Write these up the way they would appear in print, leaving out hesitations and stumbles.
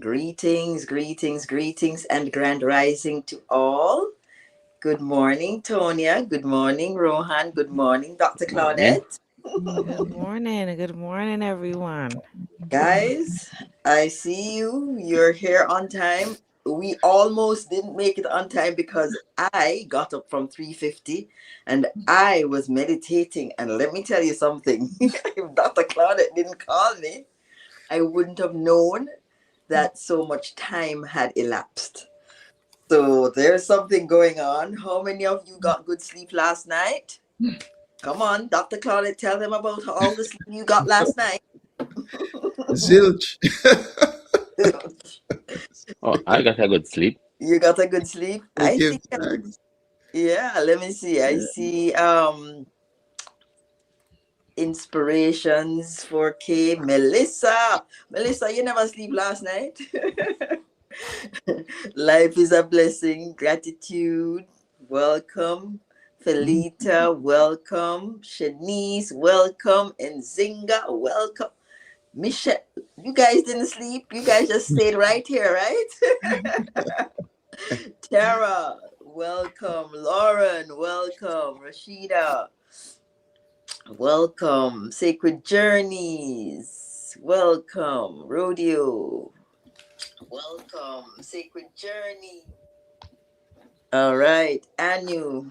Greetings, greetings, greetings, and grand rising to all. Good morning, Tonya. Good morning, Rohan. Good morning, Dr. Morning. Claudette. Good morning. Good morning, everyone. Guys, I see you. You're here on time. We almost didn't make it on time because I got up from 3:50 and I was meditating. And let me tell you something. If Dr. Claudette didn't call me, I wouldn't have known that so much time had elapsed. So there's something going on. How many of you got good sleep last night? Come on, Dr. Claudette, tell them about all the sleep you got last night. Zilch. You Oh, I got a good sleep. got a good sleep? I I give see. thanks. Yeah, let me see. I see inspirations for K. Melissa. Melissa, you never sleep last night. Life is a blessing. Gratitude. Welcome. Felita, welcome. Shanice, welcome. And Zinga, welcome. Michelle, you guys didn't sleep. You guys just stayed right here, right? Tara, welcome. Lauren, welcome. Rashida, welcome. Sacred Journeys, welcome. Rodeo, welcome. Sacred Journey. All right, Anu.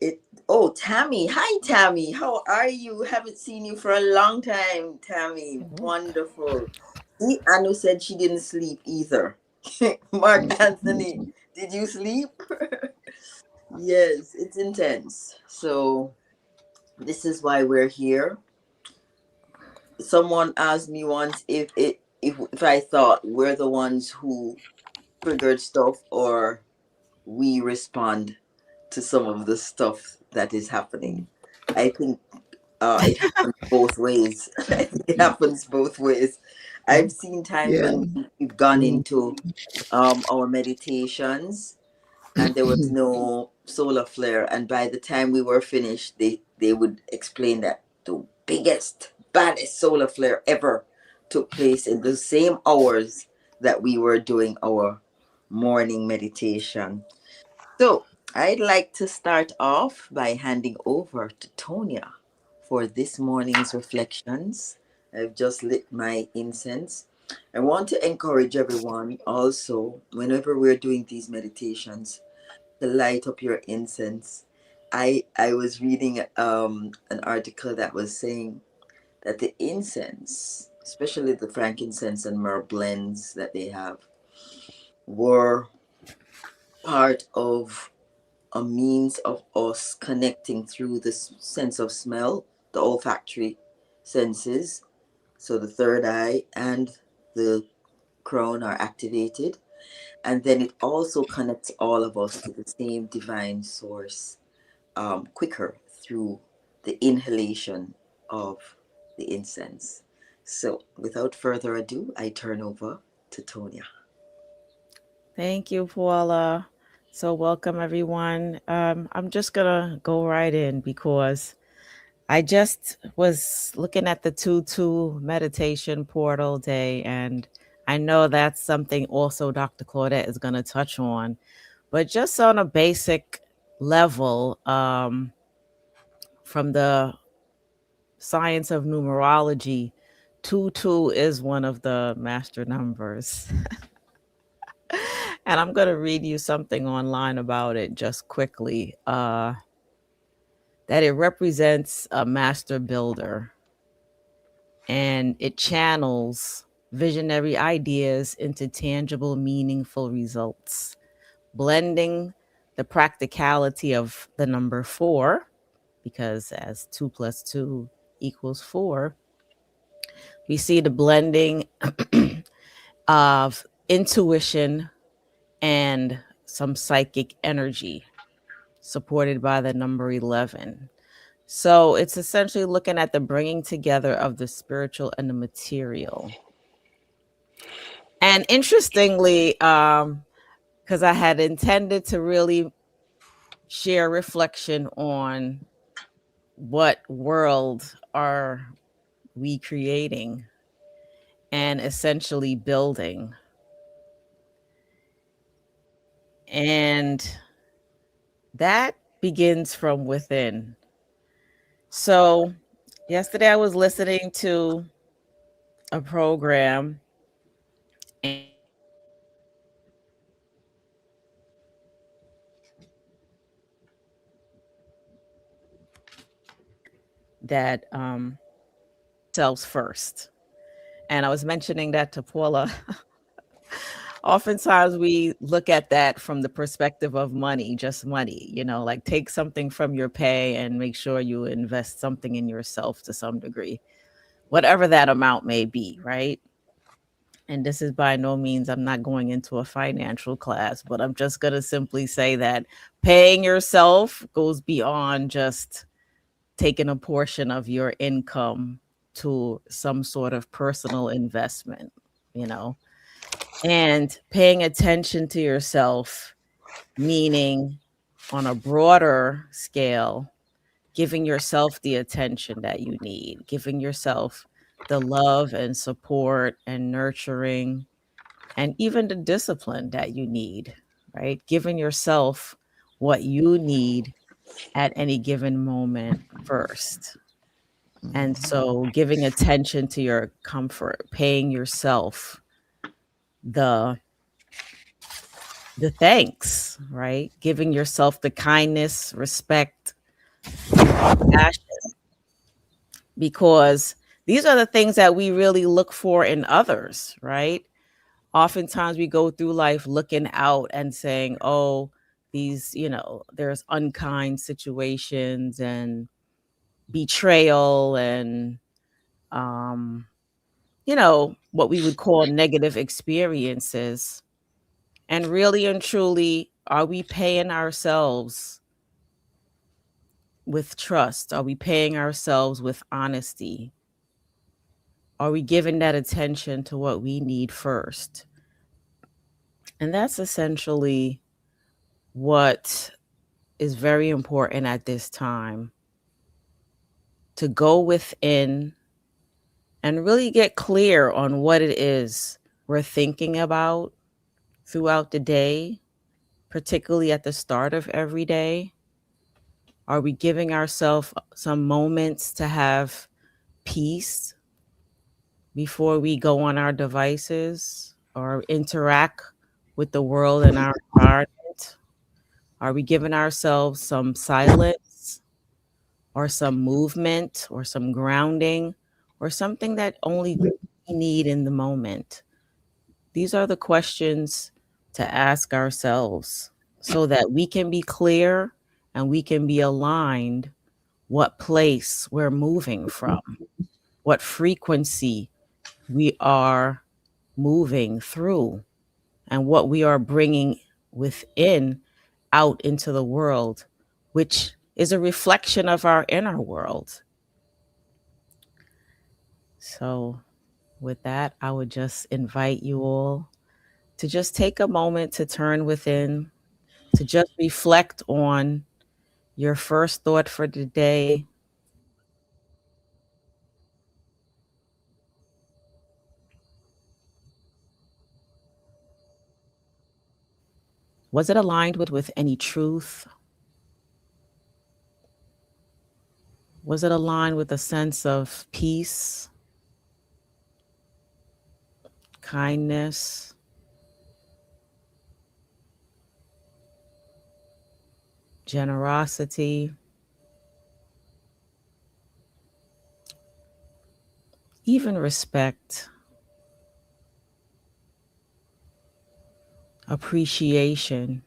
It. Oh, Tammy. Hi, Tammy. How are you? Haven't seen you for a long time, Tammy. Wonderful. See, Anu said she didn't sleep either. Mark Anthony, did you sleep? Yes, it's intense. So this is why we're here. Someone asked me once if I thought we're the ones who triggered stuff or we respond to some of the stuff that is happening. I think it happens both ways. It happens both ways. I've seen times Yeah. when we've gone into our meditations and there was no solar flare, and by the time we were finished, they would explain that the biggest, baddest solar flare ever took place in the same hours that we were doing our morning meditation. So, I'd like to start off by handing over to Tonya for this morning's reflections. I've just lit my incense. I want to encourage everyone also, whenever we're doing these meditations, to light up your incense. I was reading an article that was saying that the incense, especially the frankincense and myrrh blends that they have, were part of a means of us connecting through the sense of smell, the olfactory senses. So the third eye and the crown are activated. And then it also connects all of us to the same divine source quicker through the inhalation of the incense. So without further ado, I turn over to Tonya. Thank you, Paula. So, welcome, everyone. I'm just going to go right in because I just was looking at the 2 meditation portal day, and I know that's something also Dr. Claudette is going to touch on. But just on a basic level, from the science of numerology, 2 is one of the master numbers. And I'm going to read you something online about it just quickly. That it represents a master builder and it channels visionary ideas into tangible, meaningful results, blending the practicality of the number 4, because as 2 plus 2 equals 4, we see the blending of intuition and some psychic energy supported by the number 11. So it's essentially looking at the bringing together of the spiritual and the material. And interestingly, because I had intended to really share reflection on what world are we creating. and essentially building. And that begins from within. So, yesterday I was listening to a program, and that selves first. And I was mentioning that to Paula. Oftentimes we look at that from the perspective of money, just money, like take something from your pay and make sure you invest something in yourself to some degree, whatever that amount may be, right? And this is by no means, I'm not going into a financial class, but I'm just going to simply say that paying yourself goes beyond just taking a portion of your income to some sort of personal investment, you know, and paying attention to yourself, meaning on a broader scale, giving yourself the attention that you need, giving yourself the love and support and nurturing and even the discipline that you need, right? Giving yourself what you need at any given moment first. And so giving attention to your comfort, paying yourself the the thanks, right? Giving yourself the kindness, respect, and compassion, because these are the things that we really look for in others, right? Oftentimes we go through life looking out and saying, oh, these, there's unkind situations and betrayal and, um, what we would call negative experiences. And really and truly, are we paying ourselves with trust? Are we paying ourselves with honesty? Are we giving that attention to what we need first? And that's essentially what is very important at this time, to go within and really get clear on what it is we're thinking about throughout the day, particularly at the start of every day. Are we giving ourselves some moments to have peace before we go on our devices or interact with the world and our environment? Are we giving ourselves some silence or some movement or some grounding or something that only we need in the moment? These are the questions to ask ourselves so that we can be clear and we can be aligned what place we're moving from, what frequency we are moving through, and what we are bringing within out into the world, which is a reflection of our inner world. So, with that, I would just invite you all to just take a moment to turn within, to just reflect on your first thought for the day. Was it aligned with any truth? Was it aligned with a sense of peace, kindness, generosity, even respect, appreciation?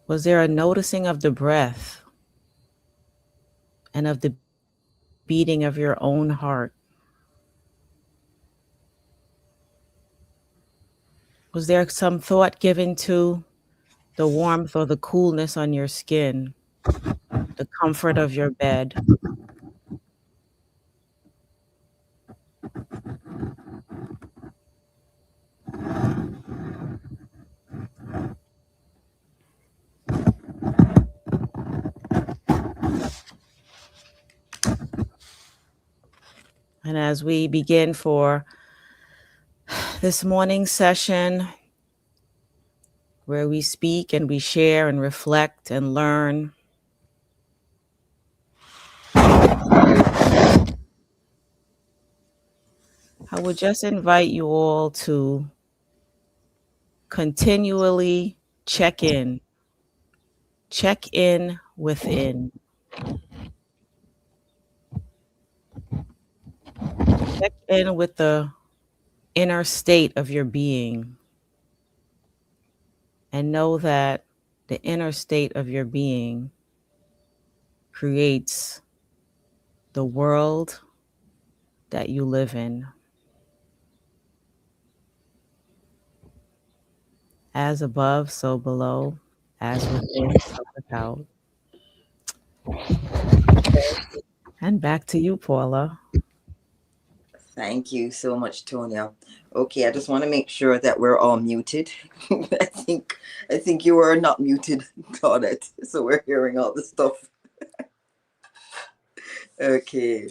Was there a noticing of the breath and of the beating of your own heart? Was there some thought given to the warmth or the coolness on your skin, the comfort of your bed? And as we begin for this morning's session, where we speak and we share and reflect and learn, I would just invite you all to continually check in within. Check in with the inner state of your being and know that the inner state of your being creates the world that you live in. As above, so below, as within, so without. And back to you, Paula. Thank you so much, Tonya. Okay, I just want to make sure that we're all muted. I think you are not muted, Claudette. So we're hearing all the stuff. Okay,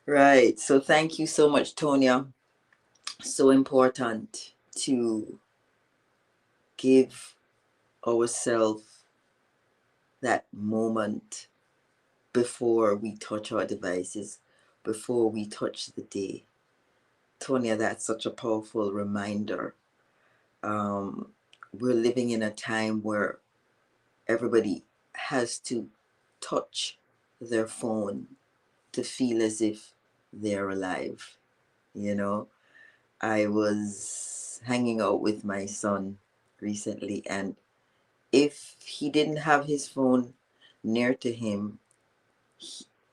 right. So thank you so much, Tonya. So important to give ourselves that moment before we touch our devices, before we touch the day. Tonya, that's such a powerful reminder. We're living in a time where everybody has to touch their phone to feel as if they're alive. You know, I was hanging out with my son recently, and if he didn't have his phone near to him,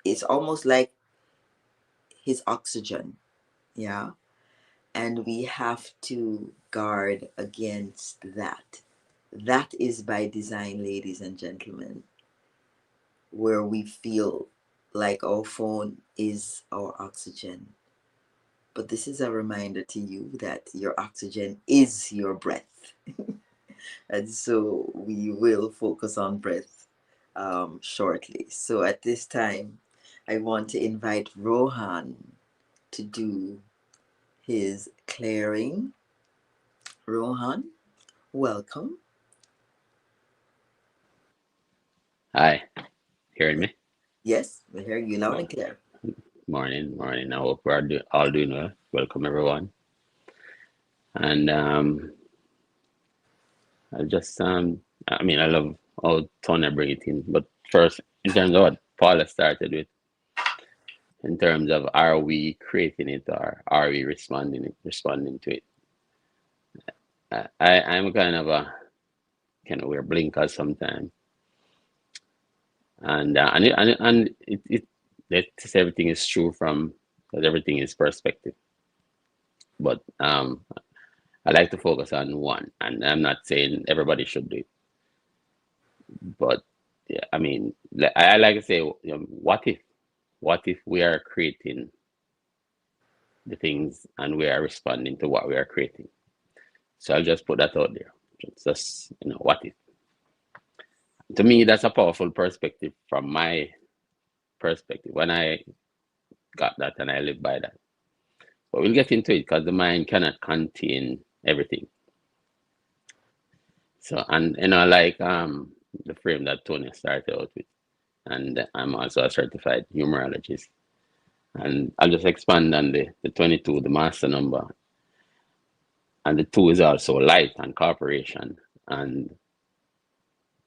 it's almost like his oxygen. Yeah. And we have to guard against that. That is by design, ladies and gentlemen, where we feel like our phone is our oxygen. But this is a reminder to you that your oxygen is your breath. And so we will focus on breath shortly. So at this time, I want to invite Rohan to do his clearing. Rohan, welcome. Hi, hearing me? Yes, we hear you loud Oh, and clear. morning, morning. I hope we're all doing well. Welcome, everyone. And I just, I mean, I love how Tony bring it in. But first, in terms of what Paula started with, in terms of are we creating it or are we responding to it? I'm kind of wear blinkers sometimes, and that everything is true from because everything is perspective. But I like to focus on one, and I'm not saying everybody should do it, but yeah, I mean, I like to say, what if we are creating the things and we are responding to what we are creating? So I'll just put that out there. Just what if? To me, that's a powerful perspective from my perspective. When I got that and I live by that, but we'll get into it because the mind cannot contain everything. So, and like the frame that Tony started out with, and I'm also a certified numerologist. And I'll just expand on the 22, the master number. And the 2 is also light and corporation. And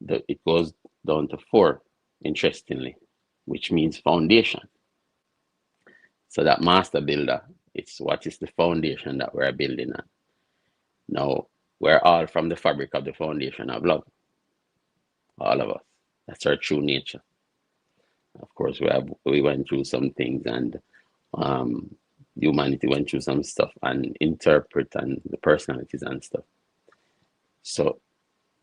it goes down to 4, interestingly, which means foundation. So that master builder, it's what is the foundation that we're building on. Now, we're all from the fabric of the foundation of love, all of us. That's our true nature. Of course, we went through some things, and um, humanity went through some stuff and interpret and the personalities and stuff. So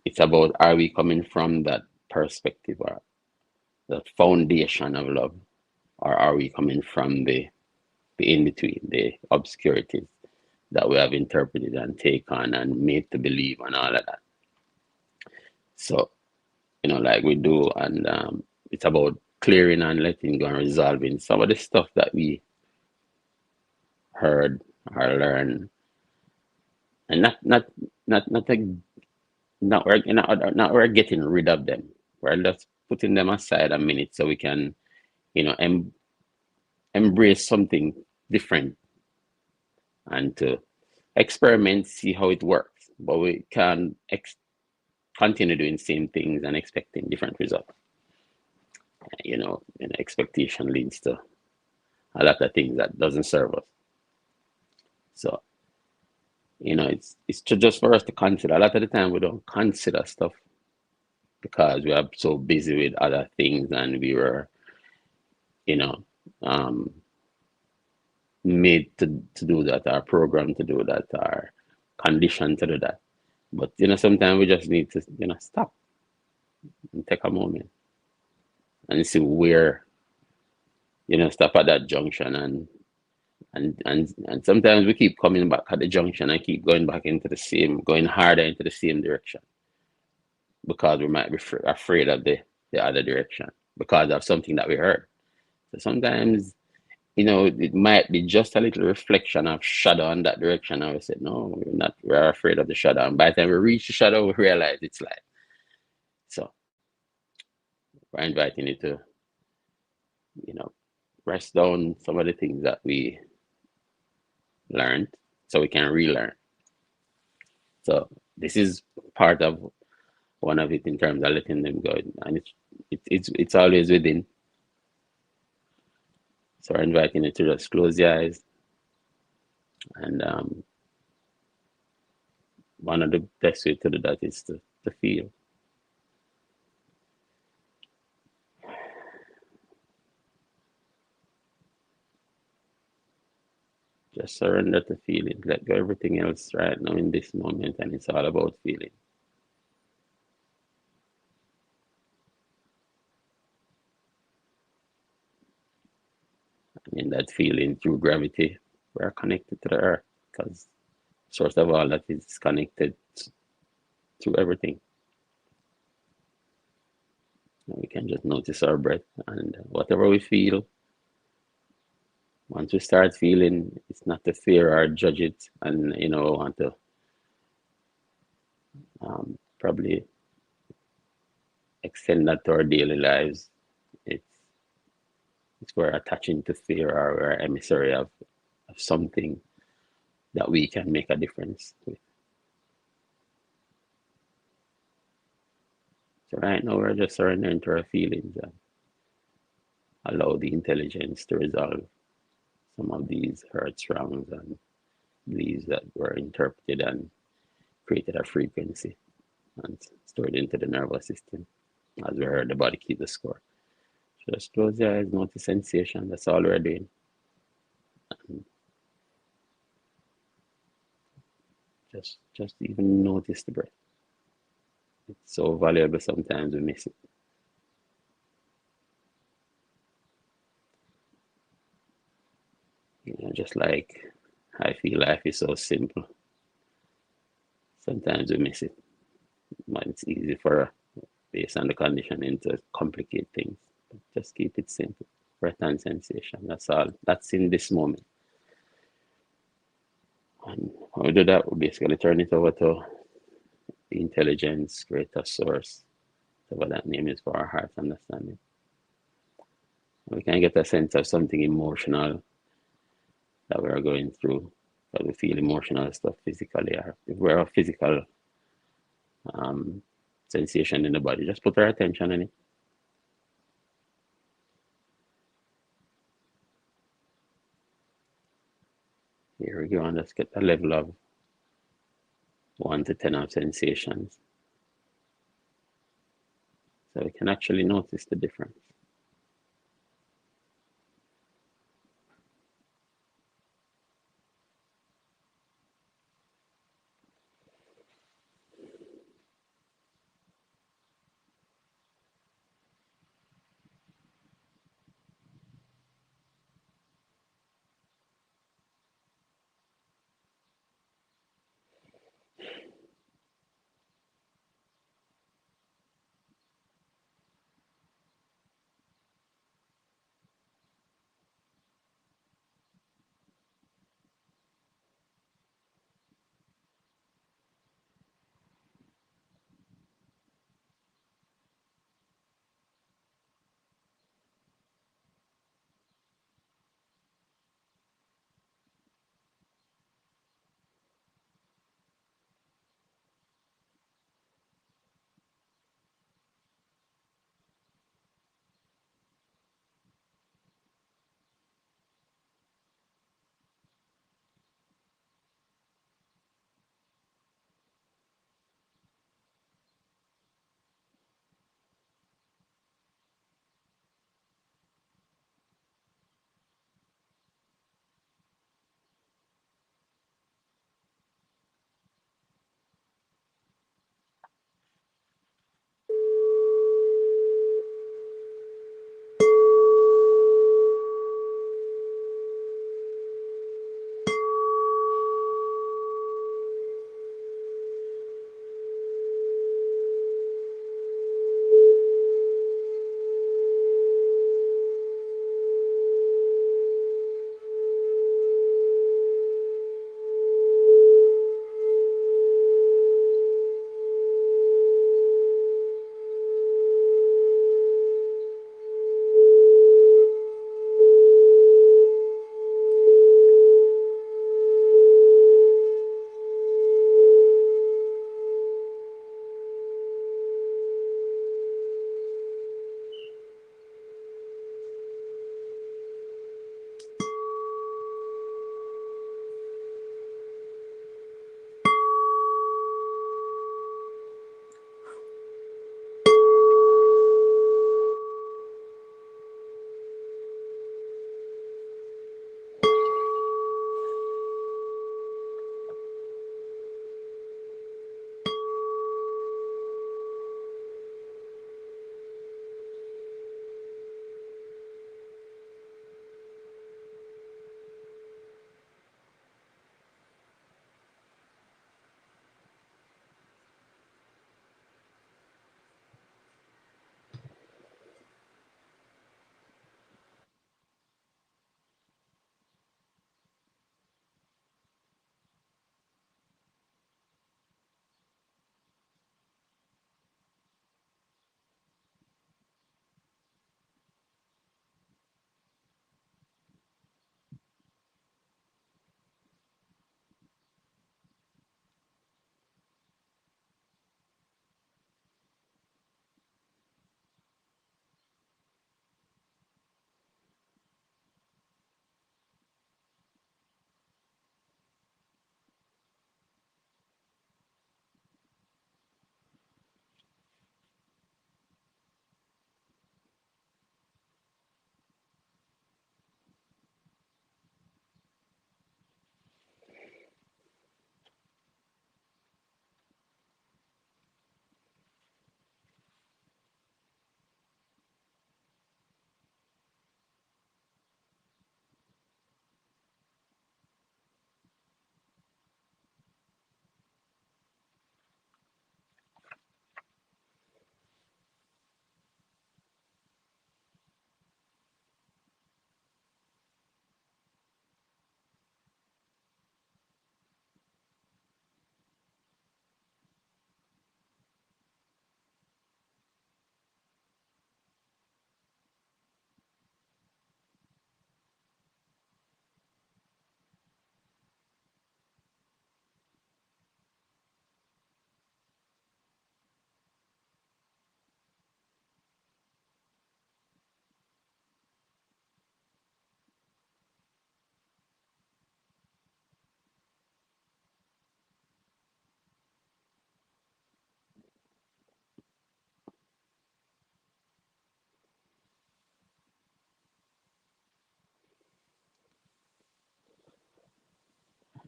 it's about, are we coming from that perspective or the foundation of love, or are we coming from the in between, the obscurities that we have interpreted and take on and made to believe and all of that? So like we do, and it's about clearing and letting go and resolving some of the stuff that we heard or learned, and not we're getting rid of them. We're just putting them aside a minute so we can, you know, embrace something different and to experiment, see how it works. But we can continue doing same things and expecting different results. Expectation leads to a lot of things that doesn't serve us. So, it's just for us to consider. A lot of the time we don't consider stuff because we are so busy with other things, and we were, you know, um, made to do that, or programmed to do that, or conditioned to do that. But sometimes we just need to stop and take a moment and see where stop at that junction, and sometimes we keep coming back at the junction and keep going back into going harder into the same direction because we might be afraid of the other direction because of something that we heard. So sometimes it might be just a little reflection of shadow in that direction, and we said no, we're afraid of the shadow, and by the time we reach the shadow we realize it's light. So we're inviting you to you know rest down some of the things that we learned so we can relearn. So this is part of one of it in terms of letting them go, and it's always within. So we're inviting you to just close your eyes, and one of the best way to do that is to feel. Just surrender to feeling. Let go everything else right now in this moment, and it's all about feeling. And in that feeling, through gravity, we are connected to the earth because source of all that is connected to everything. And we can just notice our breath, and whatever we feel, once we start feeling, it's not to fear or judge it, and want to probably extend that to our daily lives. It's we're attaching to fear, or we're emissary of something that we can make a difference with. So right now we're just surrendering to our feelings and allow the intelligence to resolve some of these hurts, wrongs, and beliefs that were interpreted and created a frequency and stored into the nervous system. As we heard, the body keep the score. So just close your eyes, notice sensation. That's all we're doing. And just even notice the breath. It's so valuable. Sometimes we miss it. Just like I feel life is so simple. Sometimes we miss it. But it's easy for based on the conditioning to complicate things. But just keep it simple. Breath and sensation. That's all. That's in this moment. And when we do that, we basically turn it over to the intelligence, greater source, whatever that name is for our heart's understanding. And we can get a sense of something emotional that we are going through. That we feel emotional stuff physically, or if we're a physical sensation in the body, just put our attention on it. Here we go, and let's get a level of 1 to 10 of sensations. So we can actually notice the difference.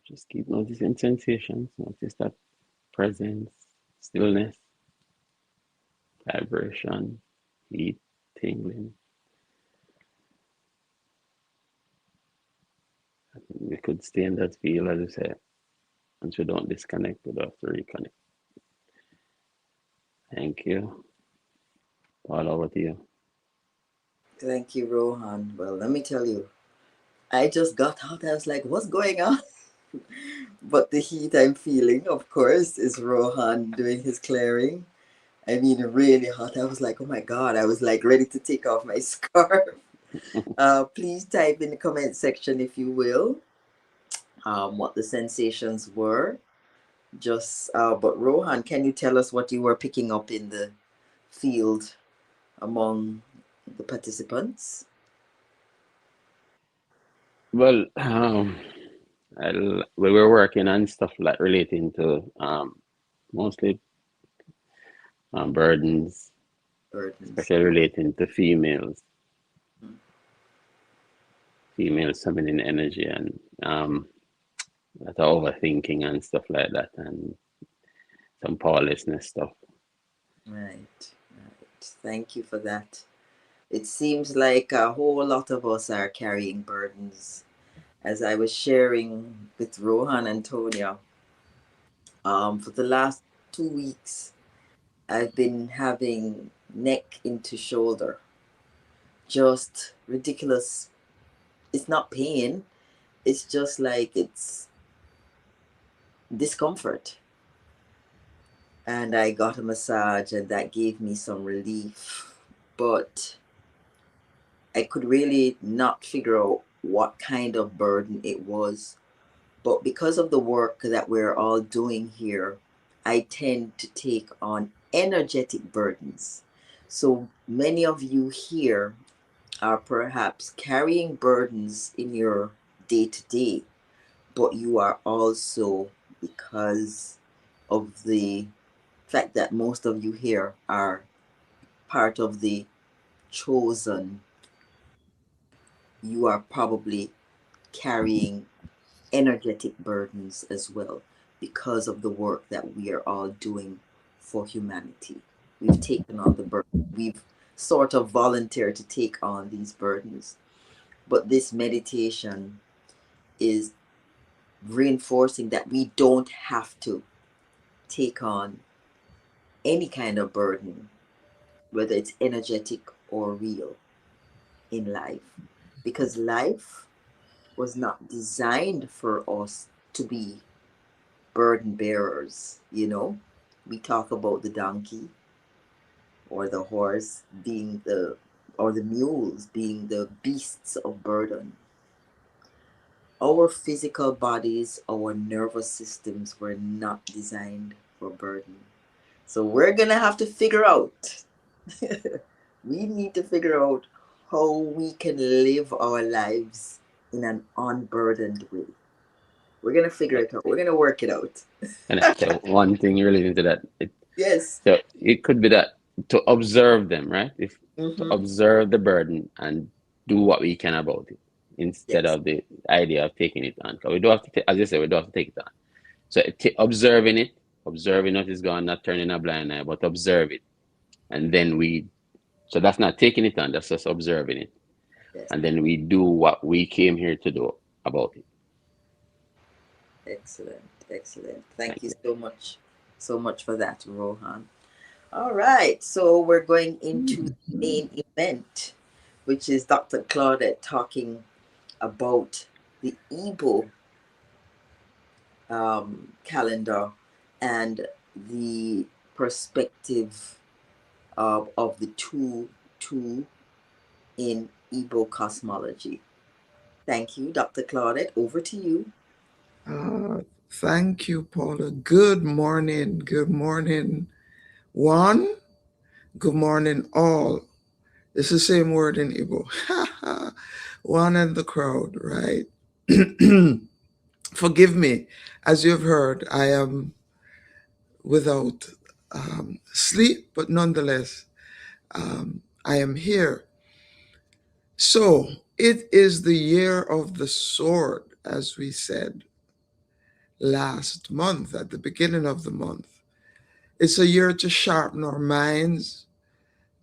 Just keep noticing sensations. Notice that presence, stillness, vibration, heat, tingling. We could stay in that feel, as I say, once we don't disconnect, we don't have to reconnect. Thank you. All over to you. Thank you, Rohan. Well, let me tell you, I just got out. I was like, what's going on? But the heat I'm feeling, of course, is Rohan doing his clearing. I mean, really hot. I was like, oh my God. I was like ready to take off my scarf. Please type in the comment section, if you will, what the sensations were. But Rohan, can you tell us what you were picking up in the field among the participants? Well, we were working on stuff like relating to mostly burdens, Burdens. especially relating to females, Mm. female feminine energy, and that overthinking and stuff like that, and some powerlessness stuff. Right, right. Thank you for that. It seems like a whole lot of us are carrying burdens. As I was sharing with Rohan and Tonya, for the last 2 weeks, I've been having neck into shoulder, just ridiculous. It's not pain, it's just like it's discomfort. And I got a massage, and that gave me some relief. But I could really not figure out what kind of burden it was. But because of the work that we're all doing here, I tend to take on energetic burdens. So many of you here are perhaps carrying burdens in your day to day, but you are also, because of the fact that most of you here are part of the chosen, you are probably carrying energetic burdens as well because of the work that we are all doing for humanity. We've taken on the burden. We've sort of volunteered to take on these burdens. But this meditation is reinforcing that we don't have to take on any kind of burden, whether it's energetic or real, in life. Because life was not designed for us to be burden bearers, you know? We talk about the donkey or the horse being or the mules being the beasts of burden. Our physical bodies, our nervous systems were not designed for burden. So we're gonna have to figure out, we need to figure out how we can live our lives in an unburdened way. We're gonna figure it out. We're gonna work it out. And I say one thing relating to that, Yes. so it could be that to observe them, right? If to Mm-hmm. observe the burden and do what we can about it, instead Yes. of the idea of taking it on. 'Cause we do have to, as you say, we do have to take it on. So observing it, observing what is gone, not turning a blind eye, but observe it, and then we. So that's not taking it on. That's just observing it, Yes. and then we do what we came here to do about it. Excellent. Excellent. Thank Thank you you. so much for that, Rohan. All right. So we're going into the main event, which is Dr. Claudette talking about the Igbo calendar and the perspective of the two in Igbo cosmology. Thank you, Dr. Claudette. Over to you. Thank you, Paula. Good morning. Good morning, one. Good morning, all. It's the same word in Igbo. One and the crowd, right? Forgive me. As you've heard, I am without sleep, but nonetheless, I am here. So it is the year of the sword, as we said. last month, at the beginning of the month. It's a year to sharpen our minds,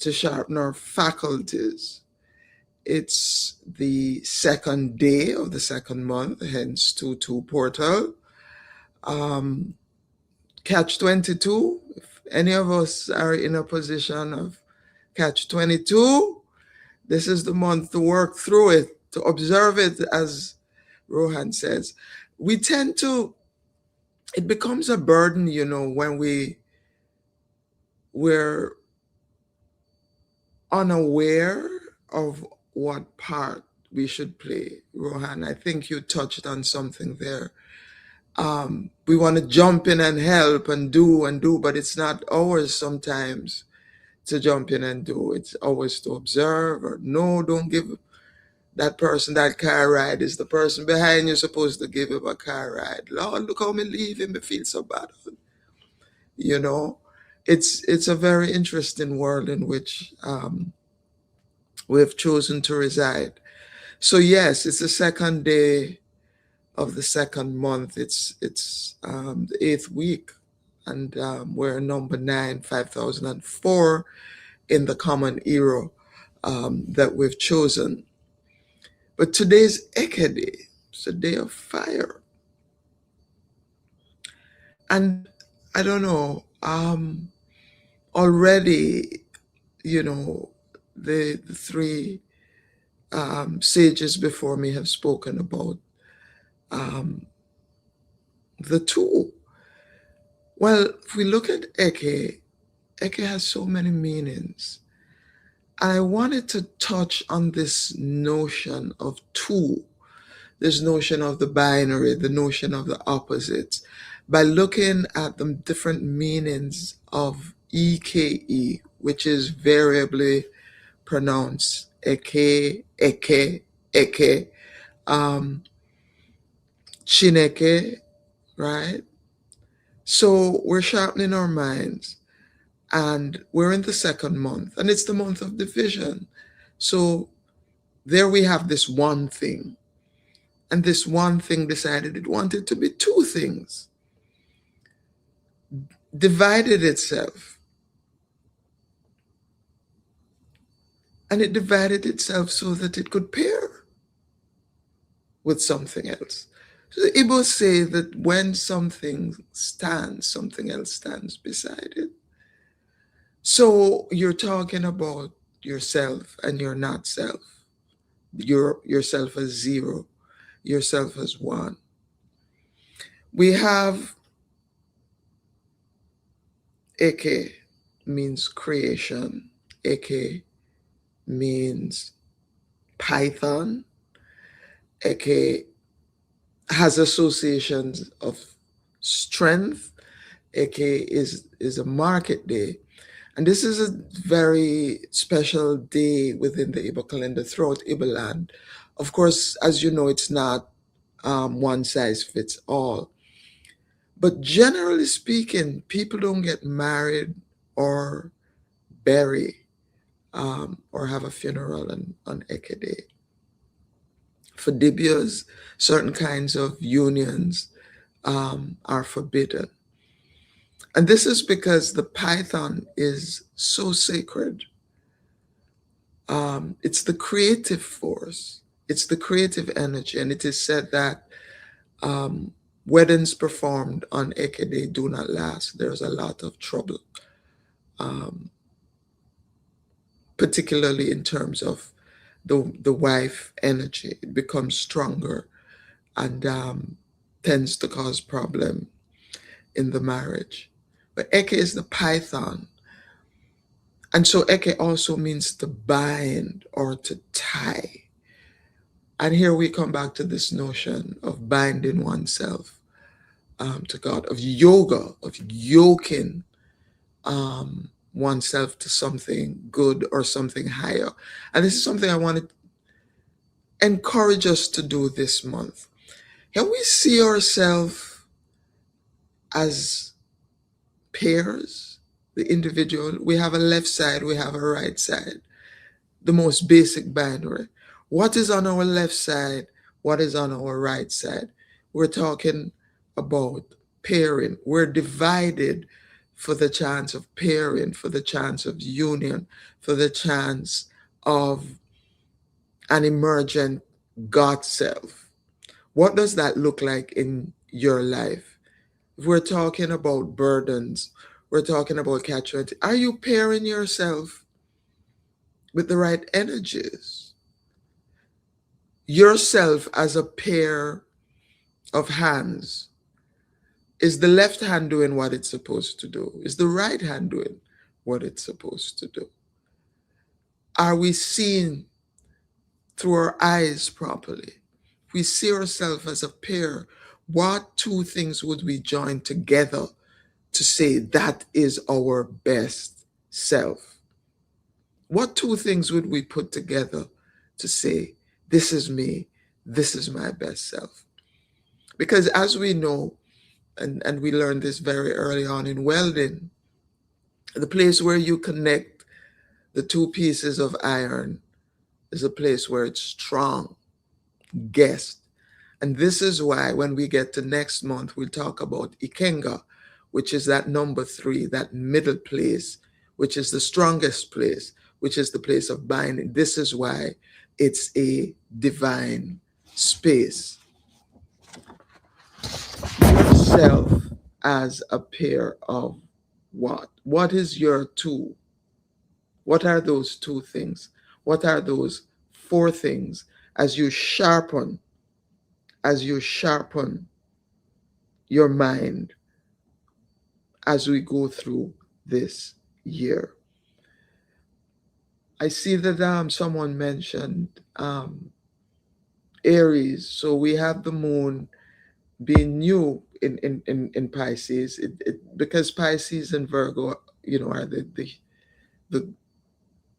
to sharpen our faculties. It's the second day of the second month, hence 2-2 portal. Um, Catch 22, if any of us are in a position of catch 22, this is the month to work through it, to observe it, as Rohan says. We tend to, it becomes a burden, when we're unaware of what part we should play. Rohan, I think you touched on something there. We want to jump in and help and do, but it's not ours sometimes to jump in and do. It's always to observe, or no, don't give that person that car ride. Is the person behind you supposed to give him a car ride? Lord, look how me leave him. Me feel so bad. You know, it's a very interesting world in which we have chosen to reside. So yes, it's the second day of the second month. It's the 8th week, and we're number 9, 5004 in the common era that we've chosen. But today's Eke Day. It's a day of fire. And I don't know, already, the three sages before me have spoken about um, the two. Well, if we look at Eke, Eke has so many meanings. I wanted to touch on this notion of two, this notion of the binary, the notion of the opposites, by looking at the different meanings of EKE, which is variably pronounced Eke, Eke, Eke, Chineke, right? So we're sharpening our minds, and we're in the second month, and it's the month of division. So there we have this one thing, and this one thing decided it wanted to be two things, divided itself, and it divided itself so that it could pair with something else. So the Igbos say that when something stands, something else stands beside it. So you're talking about yourself and your not self. Yourself as zero, yourself as one. We have Eke means creation. Eke means Python. Eke has associations of strength. Eke is a market day. And this is a very special day within the Igbo calendar throughout Igbo land. Of course, as you know, it's not one size fits all. But generally speaking, people don't get married or bury or have a funeral on Eke Day. For Dibias, certain kinds of unions are forbidden. And this is because the python is so sacred. It's the creative force, it's the creative energy. And it is said that weddings performed on Eke Day do not last. There's a lot of trouble, particularly in terms of the wife energy. It becomes stronger and tends to cause problem in the marriage. But Eke is the python. And so Eke also means to bind or to tie. And here we come back to this notion of binding oneself to God, of yoga, of yoking oneself to something good or something higher. And this is something I want to encourage us to do this month. Can we see ourselves as pairs, the individual? We have a left side, we have a right side, the most basic binary. What is on our left side? What is on our right side? We're talking about pairing. We're divided for the chance of pairing, for the chance of union, for the chance of an emergent God self. What does that look like in your life? If we're talking about burdens, we're talking about catch 20. Are you pairing yourself with the right energies? Yourself as a pair of hands. Is the left hand doing what it's supposed to do? Is the right hand doing what it's supposed to do? Are we seeing through our eyes properly? If we see ourselves as a pair, what two things would we join together to say that is our best self? What two things would we put together to say, this is me, this is my best self? Because as we know, and we learned this very early on in welding, the place where you connect the two pieces of iron is a place where it's strong, guessed. And this is why when we get to next month, we'll talk about Ikenga, which is that number 3, that middle place, which is the strongest place, which is the place of binding. This is why it's a divine space. Yourself as a pair of what? What is your two? What are those two things? What are those 4 things as you sharpen your mind as we go through this year? I see that someone mentioned Aries. So we have the moon being new in Pisces, because Pisces and Virgo, are the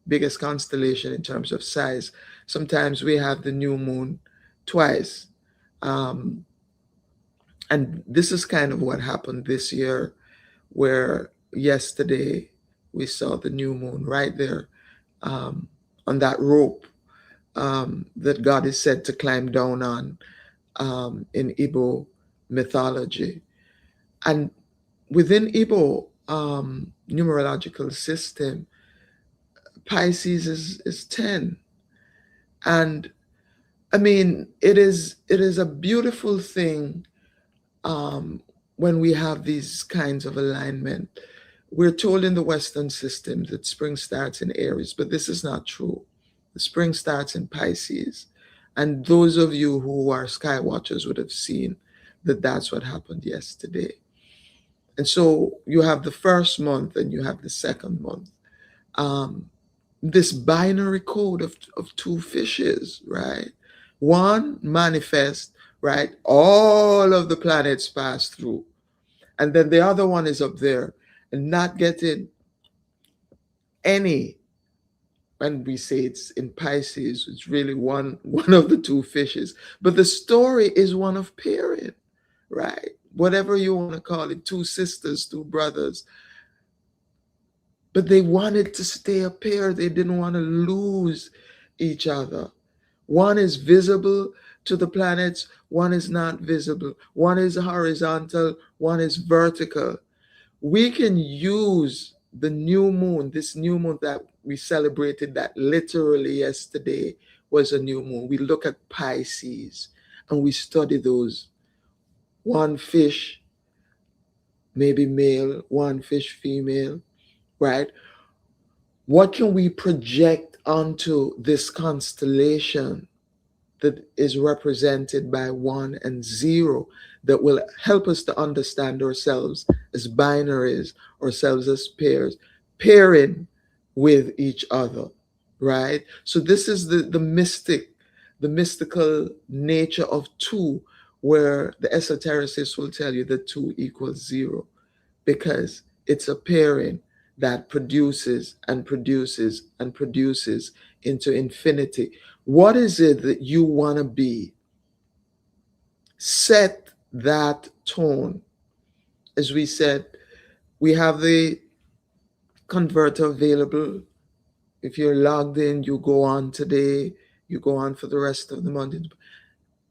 biggest constellation in terms of size. Sometimes we have the new moon twice. Um, and this is kind of what happened this year, where yesterday we saw the new moon right there um, on that rope that God is said to climb down on in Igbo mythology. And within Igbo numerological system, Pisces is 10. And I mean, it is a beautiful thing um, when we have these kinds of alignment. We're told in the Western system that spring starts in Aries, but this is not true. The spring starts in Pisces. And those of you who are sky watchers would have seen that that's what happened yesterday. And so you have the first month and you have the second month. Um, this binary code of two fishes, right? One manifests, right? All of the planets pass through. And then the other one is up there and not getting any. And we say it's in Pisces, it's really one of the two fishes. But the story is one of pairing, right? Whatever you want to call it, two sisters, two brothers. But they wanted to stay a pair. They didn't want to lose each other. One is visible to the planets, one is not visible. One is horizontal, one is vertical. We can use the new moon, this new moon that we celebrated, that literally yesterday was a new moon. We look at Pisces and we study those. One fish, maybe male, one fish female, right? What can we project onto this constellation that is represented by 1 and 0 that will help us to understand ourselves as binaries, ourselves as pairs, pairing with each other, right? So this is the mystical nature of 2, where the esotericists will tell you that 2 equals 0, because it's a pairing that produces and produces and produces into infinity. What is it that you want to be? Set that tone. As we said, we have the converter available. If you're logged in, you go on today, you go on for the rest of the month,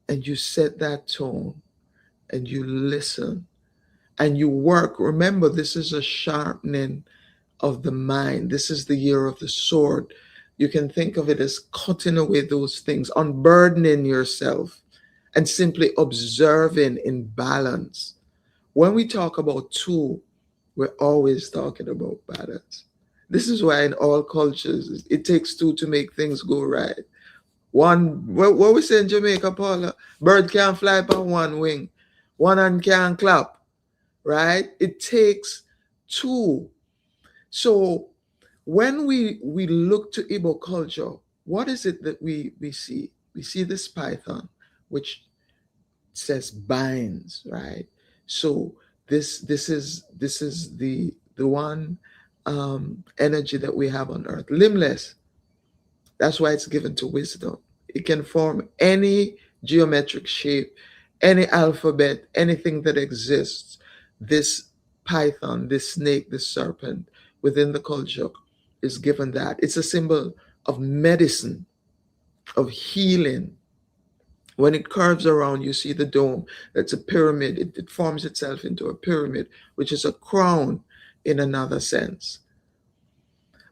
and you set that tone. and you listen and you work. Remember, this is a sharpening of the mind. This is the year of the sword. You can think of it as cutting away those things, unburdening yourself, and simply observing in balance. When we talk about two, we're always talking about balance. This is why in all cultures, it takes two to make things go right. One, what we say in Jamaica, Paula? Bird can't fly on one wing. One hand can't clap, right? It takes two. So when we look to Igbo culture, what is it that we see? We see this python, which says binds, right? So this is the one energy that we have on earth, limbless. That's why it's given to wisdom. It can form any geometric shape, any alphabet, anything that exists. This python, this snake, this serpent within the culture is given that. It's a symbol of medicine, of healing. When it curves around, you see the dome. That's a pyramid. It forms itself into a pyramid, which is a crown in another sense.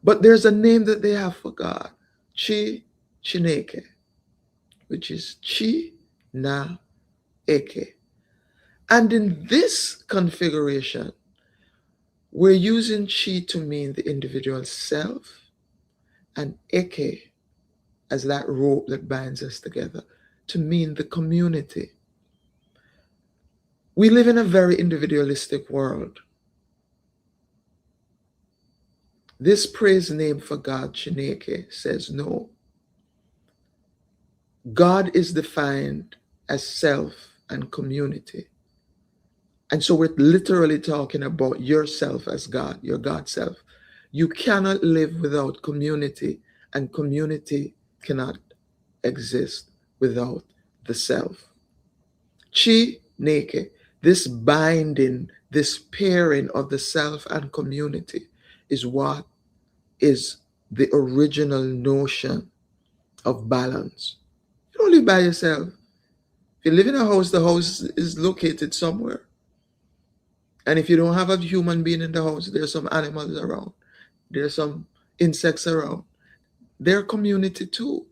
But there's a name that they have for God, Chineke, which is Chi Na Eke. And in this configuration, we're using Chi to mean the individual self and Eke as that rope that binds us together to mean the community. We live in a very individualistic world. This praise name for God, Chineke, says no. God is defined as self and community. And so we're literally talking about yourself as God, your God self. You cannot live without community, and community cannot exist without the self. Chi Neke, this binding, this pairing of the self and community is what is the original notion of balance. You don't live by yourself. If you live in a house, the house is located somewhere. And if you don't have a human being in the house, there's some animals around. There's some insects around. They're community too.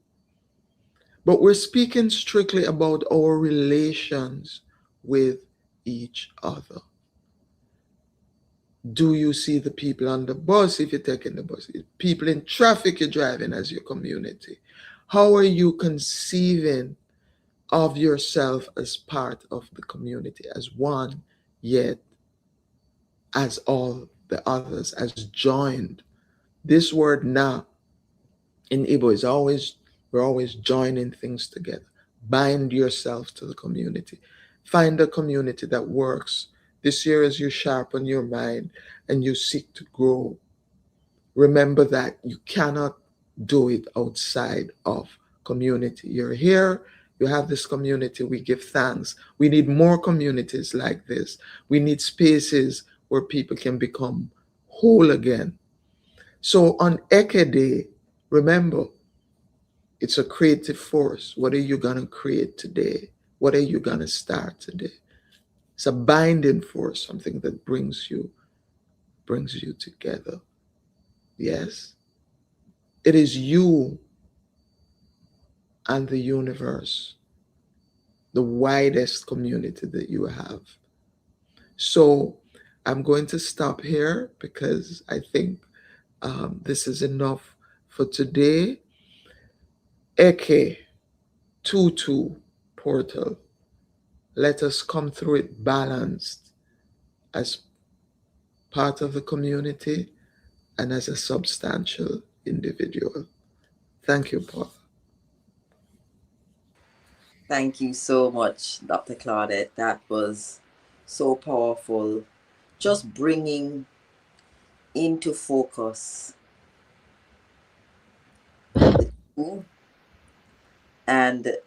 But we're speaking strictly about our relations with each other. Do you see the people on the bus if you're taking the bus? People in traffic you're driving as your community. How are you conceiving of yourself as part of the community, as one, yet as all the others, as joined? This word na in Igbo is always, we're always joining things together. Bind yourself to the community. Find a community that works. This year, as you sharpen your mind and you seek to grow, remember that you cannot do it outside of community. You're here, you have this community, we give thanks. We need more communities like this. We need spaces where people can become whole again. So on Eke Day, remember, it's a creative force. What are you going to create today? What are you going to start today? It's a binding force, something that brings you together. Yes. It is you and the universe, the widest community that you have. So I'm going to stop here because I think this is enough for today. Eke 2-2 portal. Let us come through it balanced as part of the community and as a substantial individual. Thank you, Paul. Thank you so much, Dr. Claudette. That was so powerful. Just bringing into focus the two and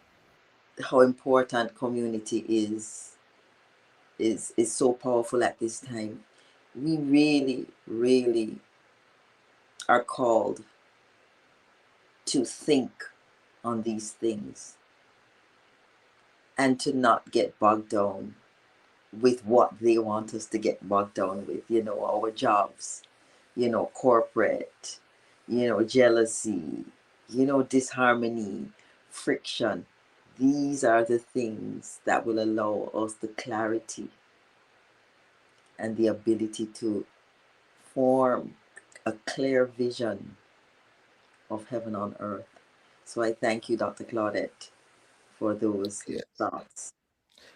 how important community is so powerful at this time. We really, really are called to think on these things and to not get bogged down with what they want us to get bogged down with, our jobs, corporate, jealousy, disharmony, friction. These are the things that will allow us the clarity and the ability to form a clear vision of heaven on earth. So I thank you, Dr. Claudette, for those Yeah. thoughts.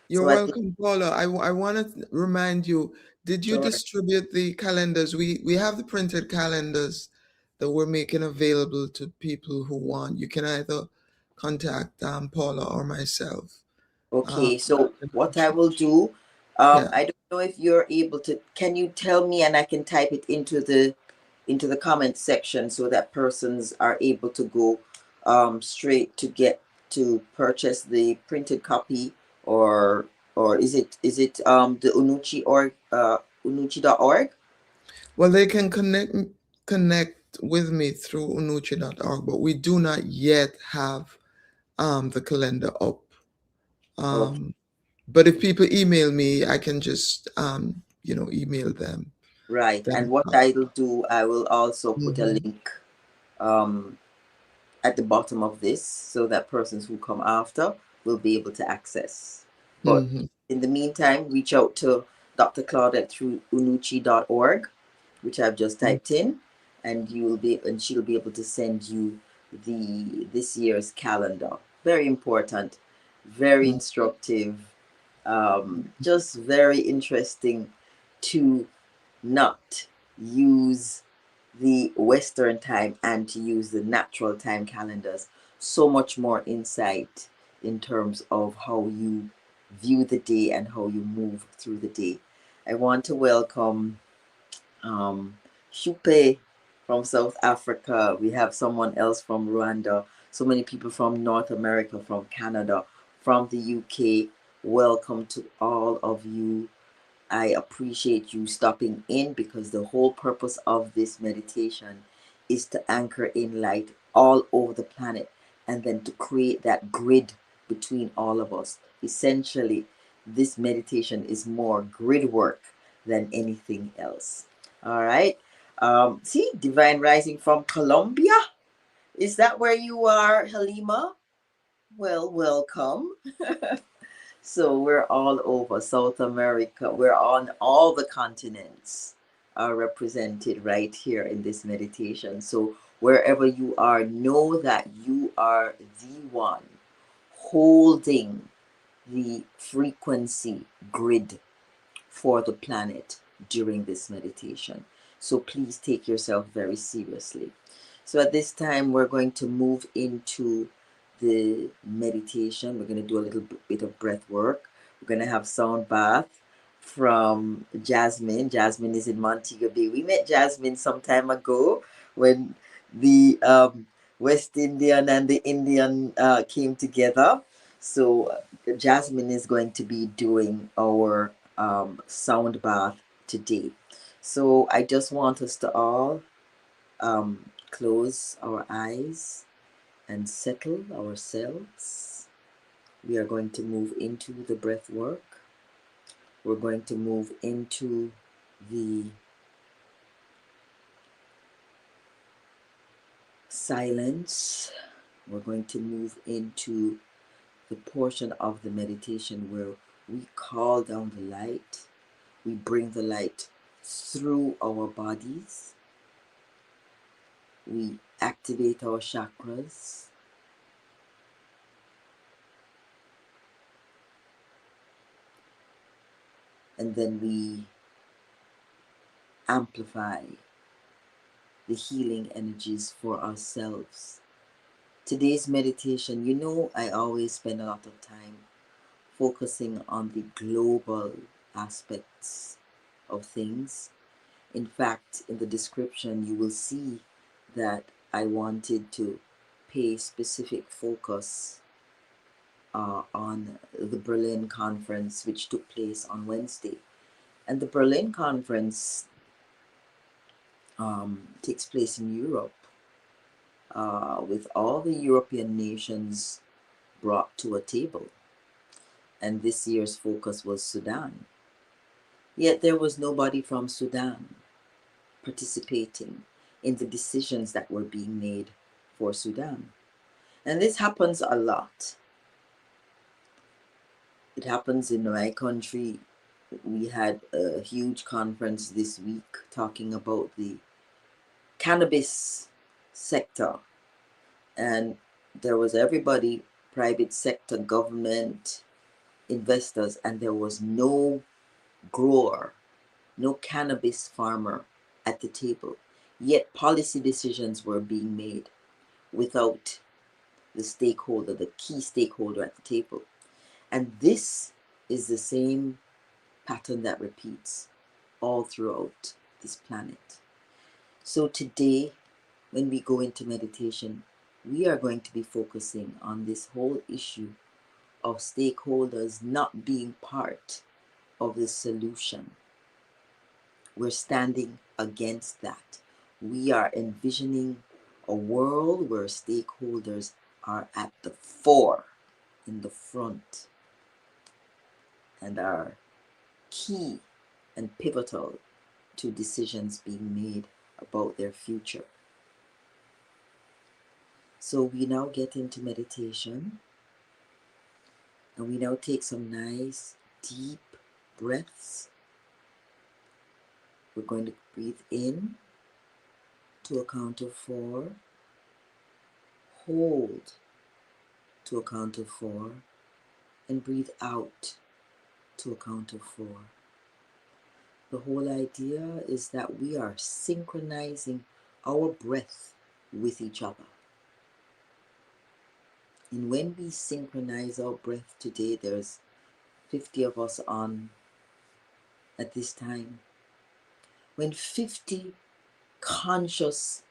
You're So at this welcome, Paula. I want to remind you, did you sure. distribute the calendars? We have the printed calendars that we're making available to people who want. You can either contact Paula or myself. Okay, I so can what I actually- will do, yeah. I don't know if you're able to, can you tell me and I can type it into the comment section so that persons are able to go straight to get to purchase the printed copy, or is it the unuchi.org? Well, they can connect with me through unuchi.org, but we do not yet have the calendar up. Okay, But if people email me, I can just email them right. that. And what I'll do, I will also put a Mhm. link um at the bottom of this so that persons who come after will be able to access. But Mhm. in the meantime, reach out to Dr. Claudette through unuchi.org, which I've just typed in, and she'll be able to send you this year's calendar. Very important, very Mhm. instructive, just very interesting to not use the Western time and to use the natural time calendars. So much more insight in terms of how you view the day and how you move through the day. I want to welcome Shupe from South Africa. We have someone else from Rwanda. So many people from North America, from Canada, from the UK. Welcome to all of you. I appreciate you stopping in because the whole purpose of this meditation is to anchor in light all over the planet and then to create that grid between all of us. Essentially, this meditation is more grid work than anything else. All right. See, Divine Rising from Colombia. Is that where you are, Halima? Well, welcome. So we're all over South America. We're on all the continents are represented right here in this meditation. So wherever you are, know that you are the one holding the frequency grid for the planet during this meditation. So please take yourself very seriously. So at this time, we're going to move into the meditation. We're going to do a little bit of breath work. We're going to have sound bath from Jasmine. Jasmine is in Montego Bay. We met Jasmine some time ago when the West Indian and the Indian came together. So Jasmine is going to be doing our sound bath today. So I just want us to all close our eyes and settle ourselves. We are going to move into the breath work. We're going to move into the silence. We're going to move into the portion of the meditation where we call down the light. We bring the light through our bodies. We activate our chakras. And then we amplify the healing energies for ourselves. Today's meditation, I always spend a lot of time focusing on the global aspects of things. In fact, in the description, you will see that I wanted to pay specific focus on the Berlin conference, which took place on Wednesday. And the Berlin conference takes place in Europe, with all the European nations brought to a table. And this year's focus was Sudan. Yet there was nobody from Sudan participating in the decisions that were being made for Sudan. And this happens a lot. It happens in my country. We had a huge conference this week talking about the cannabis sector, and there was everybody, private sector, government, investors, and there was no grower, no cannabis farmer at the table. Yet policy decisions were being made without the stakeholder, the key stakeholder at the table. And this is the same pattern that repeats all throughout this planet. So today, when we go into meditation, we are going to be focusing on this whole issue of stakeholders not being part of the solution. We're standing against that. We are envisioning a world where stakeholders are at the fore, in the front, and are key and pivotal to decisions being made about their future. So we now get into meditation, and we now take some nice deep breaths. We're going to breathe in to a count of 4, hold to a count of 4, and breathe out to a count of 4. The whole idea is that we are synchronizing our breath with each other. And when we synchronize our breath today, there's 50 of us on at this time. When 50 conscious,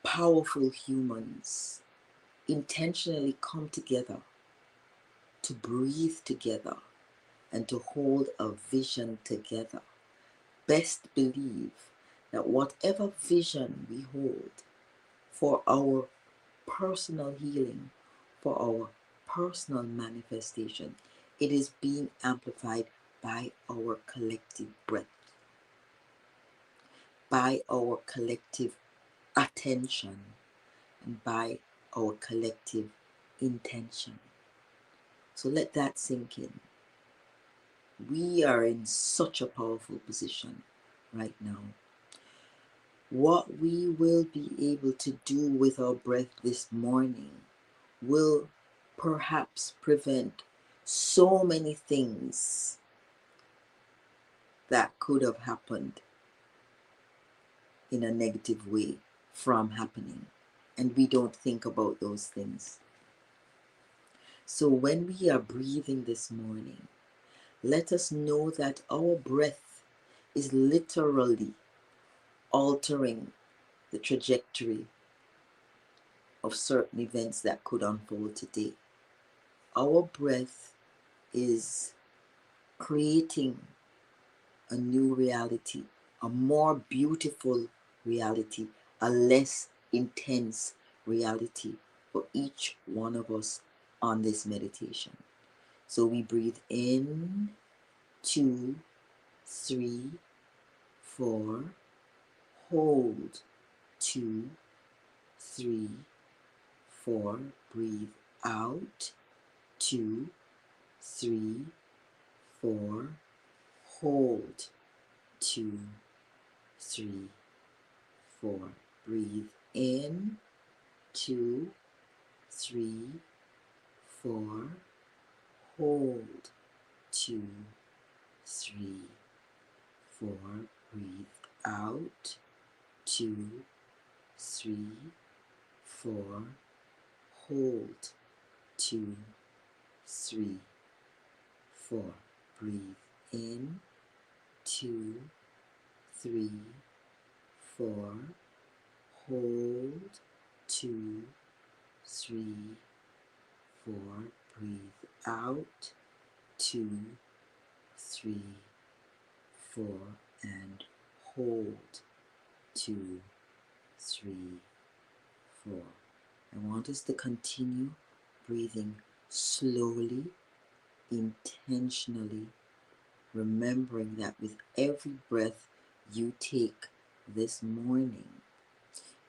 powerful humans intentionally come together to breathe together and to hold a vision together, best believe that whatever vision we hold for our personal healing, for our personal manifestation, it is being amplified by our collective breath, by our collective attention, and by our collective intention. So let that sink in. We are in such a powerful position right now. What we will be able to do with our breath this morning will perhaps prevent so many things that could have happened in a negative way from happening. And we don't think about those things. So when we are breathing this morning, let us know that our breath is literally altering the trajectory of certain events that could unfold today. Our breath is creating a new reality, a more beautiful reality, a less intense reality for each one of us on this meditation. So we breathe in, 2, 3, 4, hold, 2, 3, 4, breathe out, 2, 3, 4, hold, 2, 3, 4, breathe in, 2, 3, 4, hold, 2, 3, 4, breathe out, 2, 3, 4, hold, 2, 3, 4, breathe in, 2, 3, 4, hold, 2, 3, 4, breathe out, 2, 3, 4, and hold, 2, 3, 4. I want us to continue breathing slowly, intentionally, remembering that with every breath you take this morning,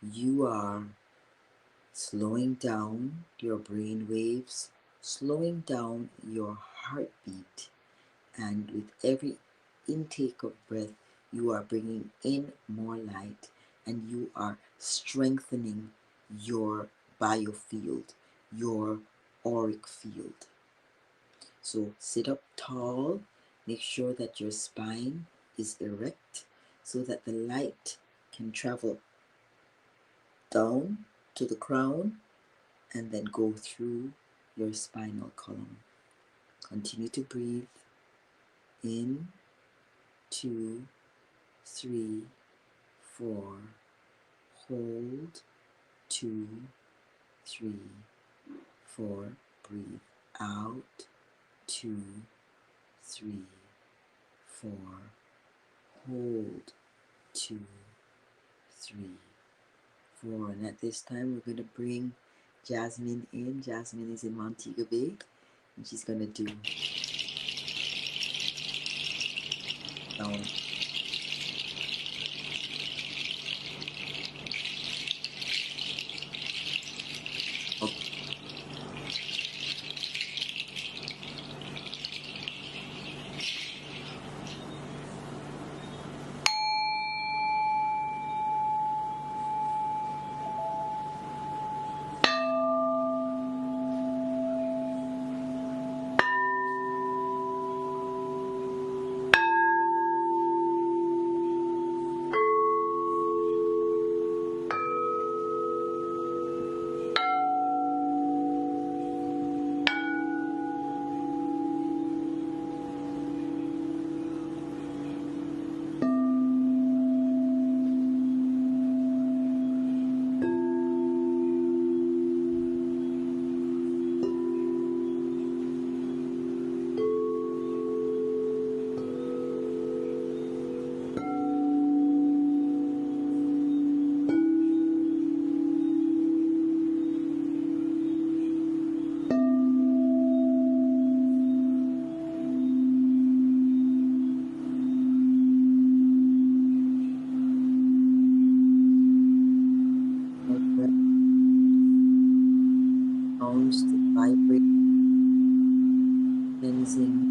you are slowing down your brain waves, slowing down your heartbeat, and with every intake of breath, you are bringing in more light and you are strengthening your biofield, your auric field. So sit up tall, make sure that your spine is erect so that the light can travel down to the crown and then go through your spinal column. Continue to breathe in, 2, 3, 4, hold, 2, 3, 4, breathe out, 2, 3, 4, hold, 2, 3, 4. And at this time, we're going to bring Jasmine in. Jasmine is in Montego Bay, and she's going to do down. Sounds to vibrate, cleansing.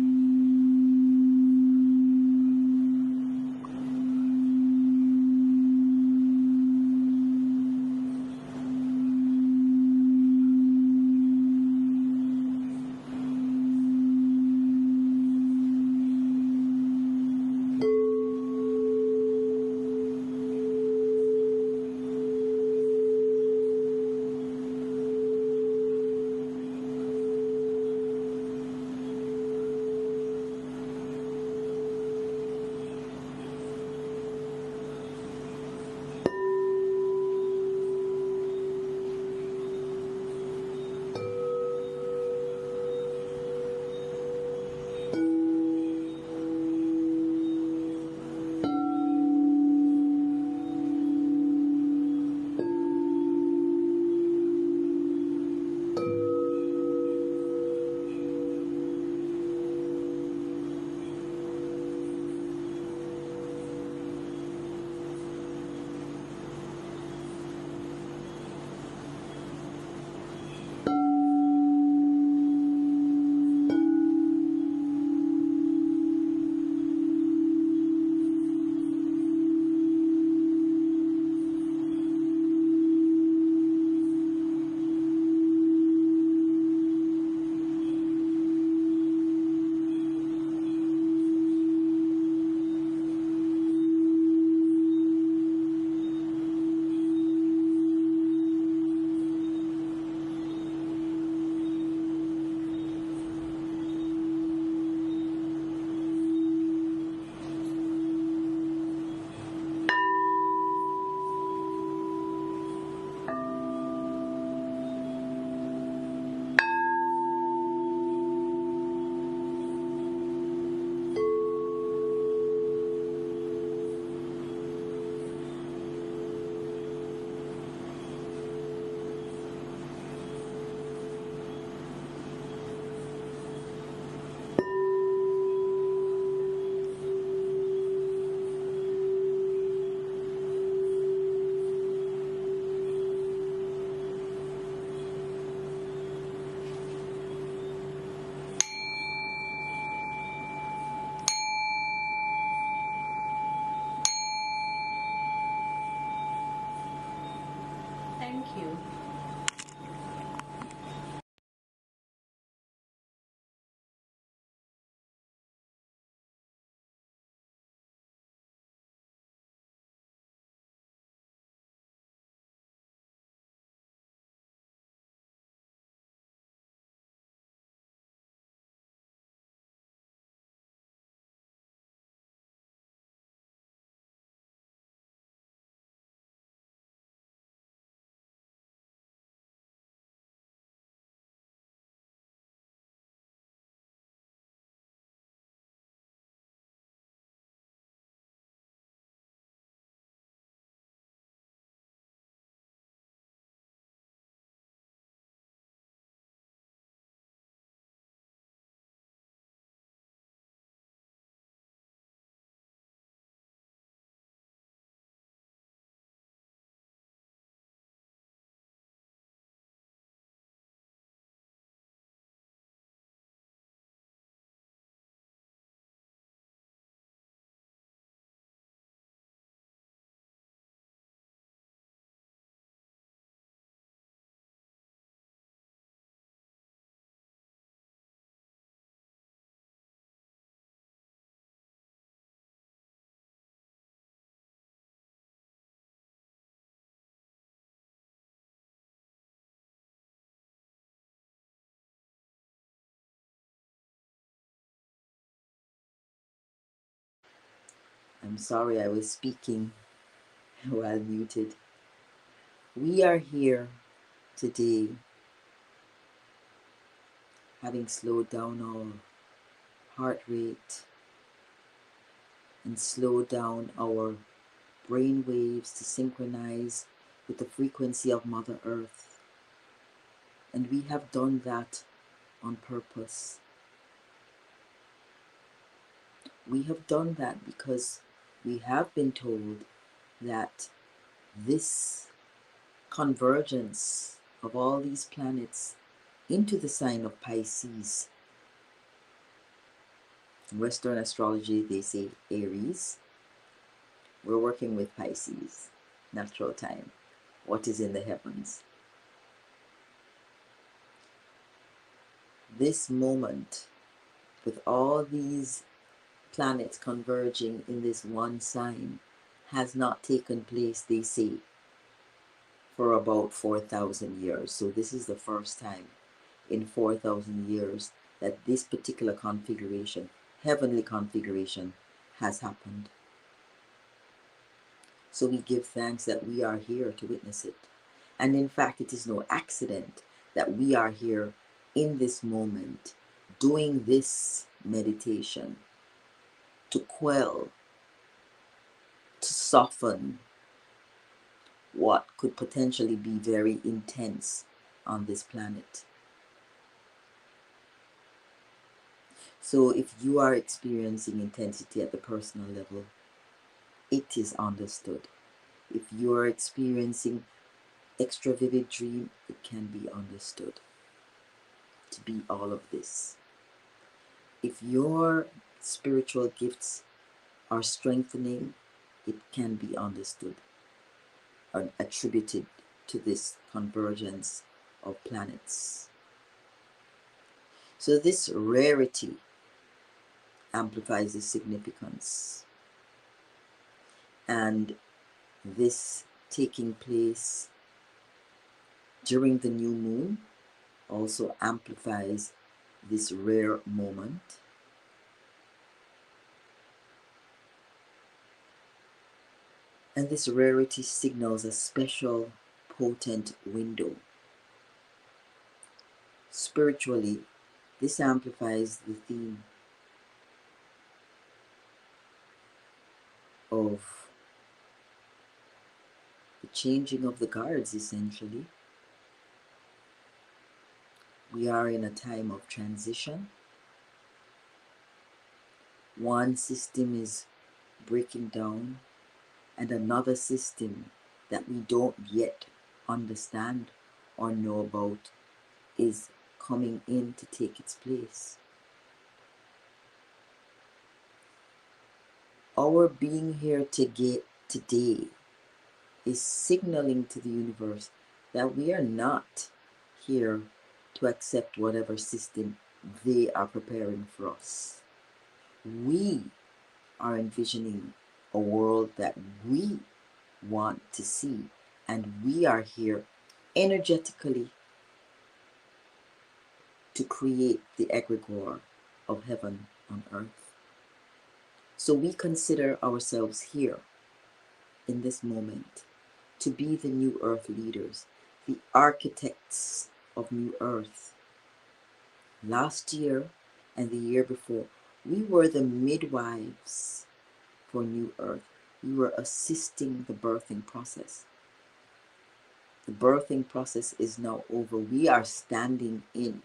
I'm sorry I was speaking while muted. We are here today, having slowed down our heart rate and slowed down our brain waves to synchronize with the frequency of Mother Earth. And we have done that on purpose. We have done that because we have been told that this convergence of all these planets into the sign of Pisces, in Western astrology they say Aries, we're working with Pisces, natural time, what is in the heavens. This moment, with all these planets converging in this one sign, has not taken place, they say, for about 4,000 years. So this is the first time in 4,000 years that this particular configuration, heavenly configuration, has happened. So we give thanks that we are here to witness it. And in fact, it is no accident that we are here in this moment doing this meditation to quell, to soften what could potentially be very intense on this planet. So if you are experiencing intensity at the personal level, it is understood. If you are experiencing extra vivid dream, it can be understood to be all of this. If your spiritual gifts are strengthening, it can be understood or attributed to this convergence of planets. So this rarity amplifies the significance, and this taking place during the new moon also amplifies this rare moment. And this rarity signals a special potent window. Spiritually, this amplifies the theme of the changing of the guards, essentially. We are in a time of transition. One system is breaking down, and another system that we don't yet understand or know about is coming in to take its place. Our being here today is signaling to the universe that we are not here to accept whatever system they are preparing for us. We are envisioning a world that we want to see, and we are here energetically to create the egregore of heaven on earth. So we consider ourselves here in this moment to be the new earth leaders, the architects of new earth. Last year and the year before, we were the midwives for new earth. We were assisting the birthing process. The birthing process is now over. We are standing in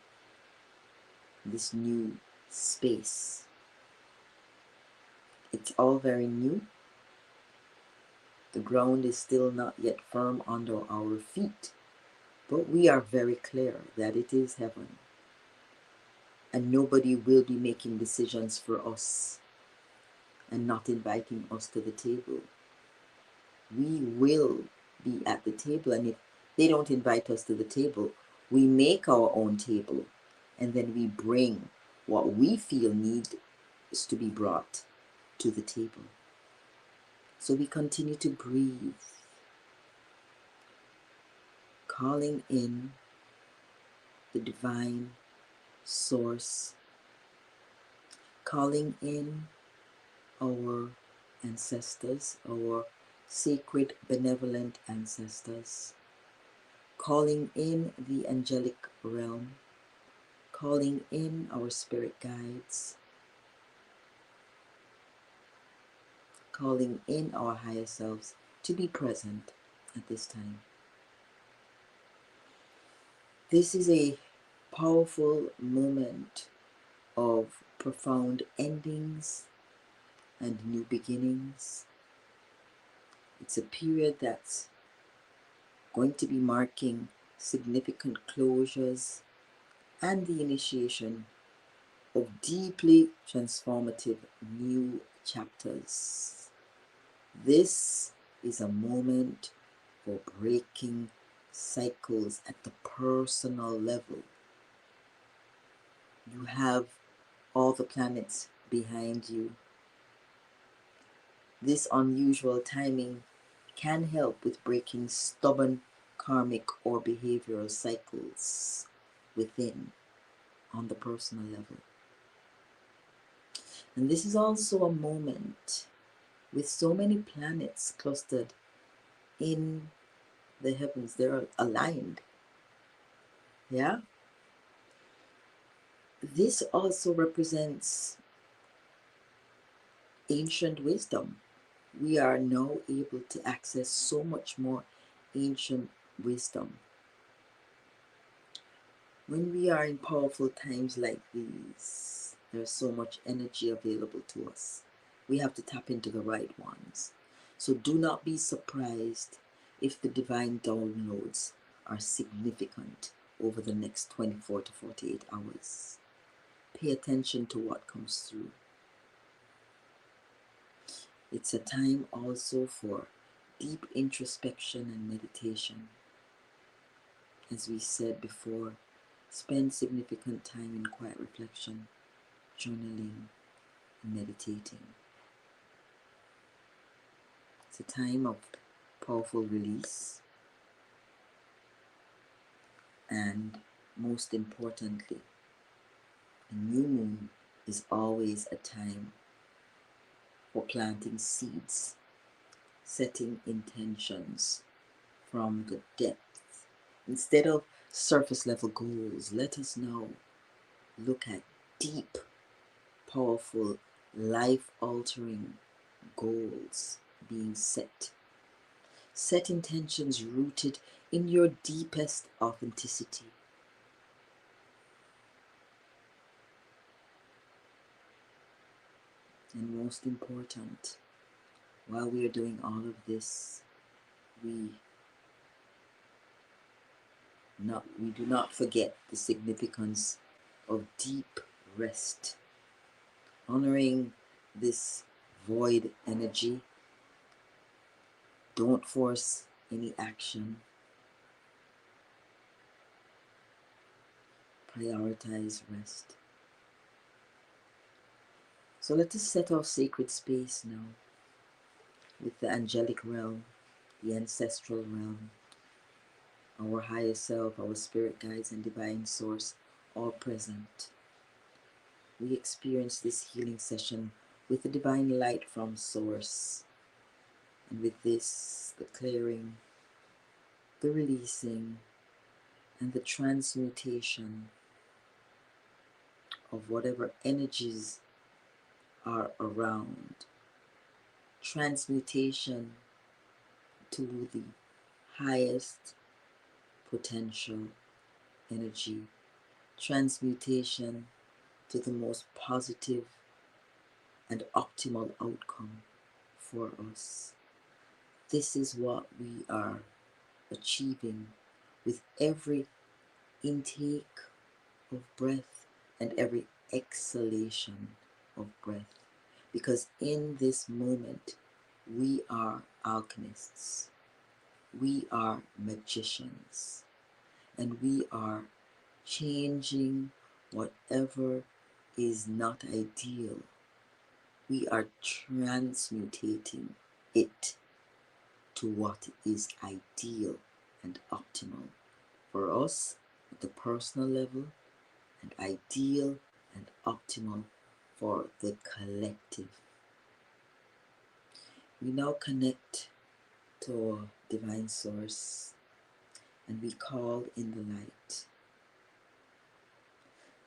this new space. It's all very new. The ground is still not yet firm under our feet, but we are very clear that it is heaven. And nobody will be making decisions for us and not inviting us to the table. We will be at the table, and if they don't invite us to the table, we make our own table, and then we bring what we feel needs to be brought to the table. So we continue to breathe, calling in the divine source, calling in our ancestors, our sacred benevolent ancestors, calling in the angelic realm, calling in our spirit guides, calling in our higher selves to be present at this time. This is a powerful moment of profound endings and new beginnings. It's a period that's going to be marking significant closures and the initiation of deeply transformative new chapters. This is a moment for breaking cycles at the personal level. You have all the planets behind you. This unusual timing can help with breaking stubborn karmic or behavioral cycles within on the personal level. And this is also a moment with so many planets clustered in the heavens. They're aligned. Yeah? This also represents ancient wisdom. We are now able to access so much more ancient wisdom. When we are in powerful times like these, there's so much energy available to us. We have to tap into the right ones. So do not be surprised if the divine downloads are significant over the next 24 to 48 hours. Pay attention to what comes through. It's a time also for deep introspection and meditation. As we said before, spend significant time in quiet reflection, journaling, and meditating. It's a time of powerful release, and most importantly, the new moon is always a time for planting seeds, setting intentions from the depth. Instead of surface level goals, let us now look at deep, powerful, life altering goals being set. Set intentions rooted in your deepest authenticity. And most important, while we are doing all of this, we do not forget the significance of deep rest. Honoring this void energy. Don't force any action. Prioritize rest. So let us set our sacred space now with the angelic realm, the ancestral realm, our higher self, our spirit guides and divine source, all present. We experience this healing session with the divine light from source. And with this, the clearing, the releasing, and the transmutation of whatever energies are around. Transmutation to the highest potential energy. Transmutation to the most positive and optimal outcome for us. This is what we are achieving with every intake of breath and every exhalation of breath. Because in this moment, we are alchemists, we are magicians, and we are changing whatever is not ideal. We are transmutating it to what is ideal and optimal for us at the personal level, and ideal and optimal for the collective. We now connect to our divine source and we call in the light.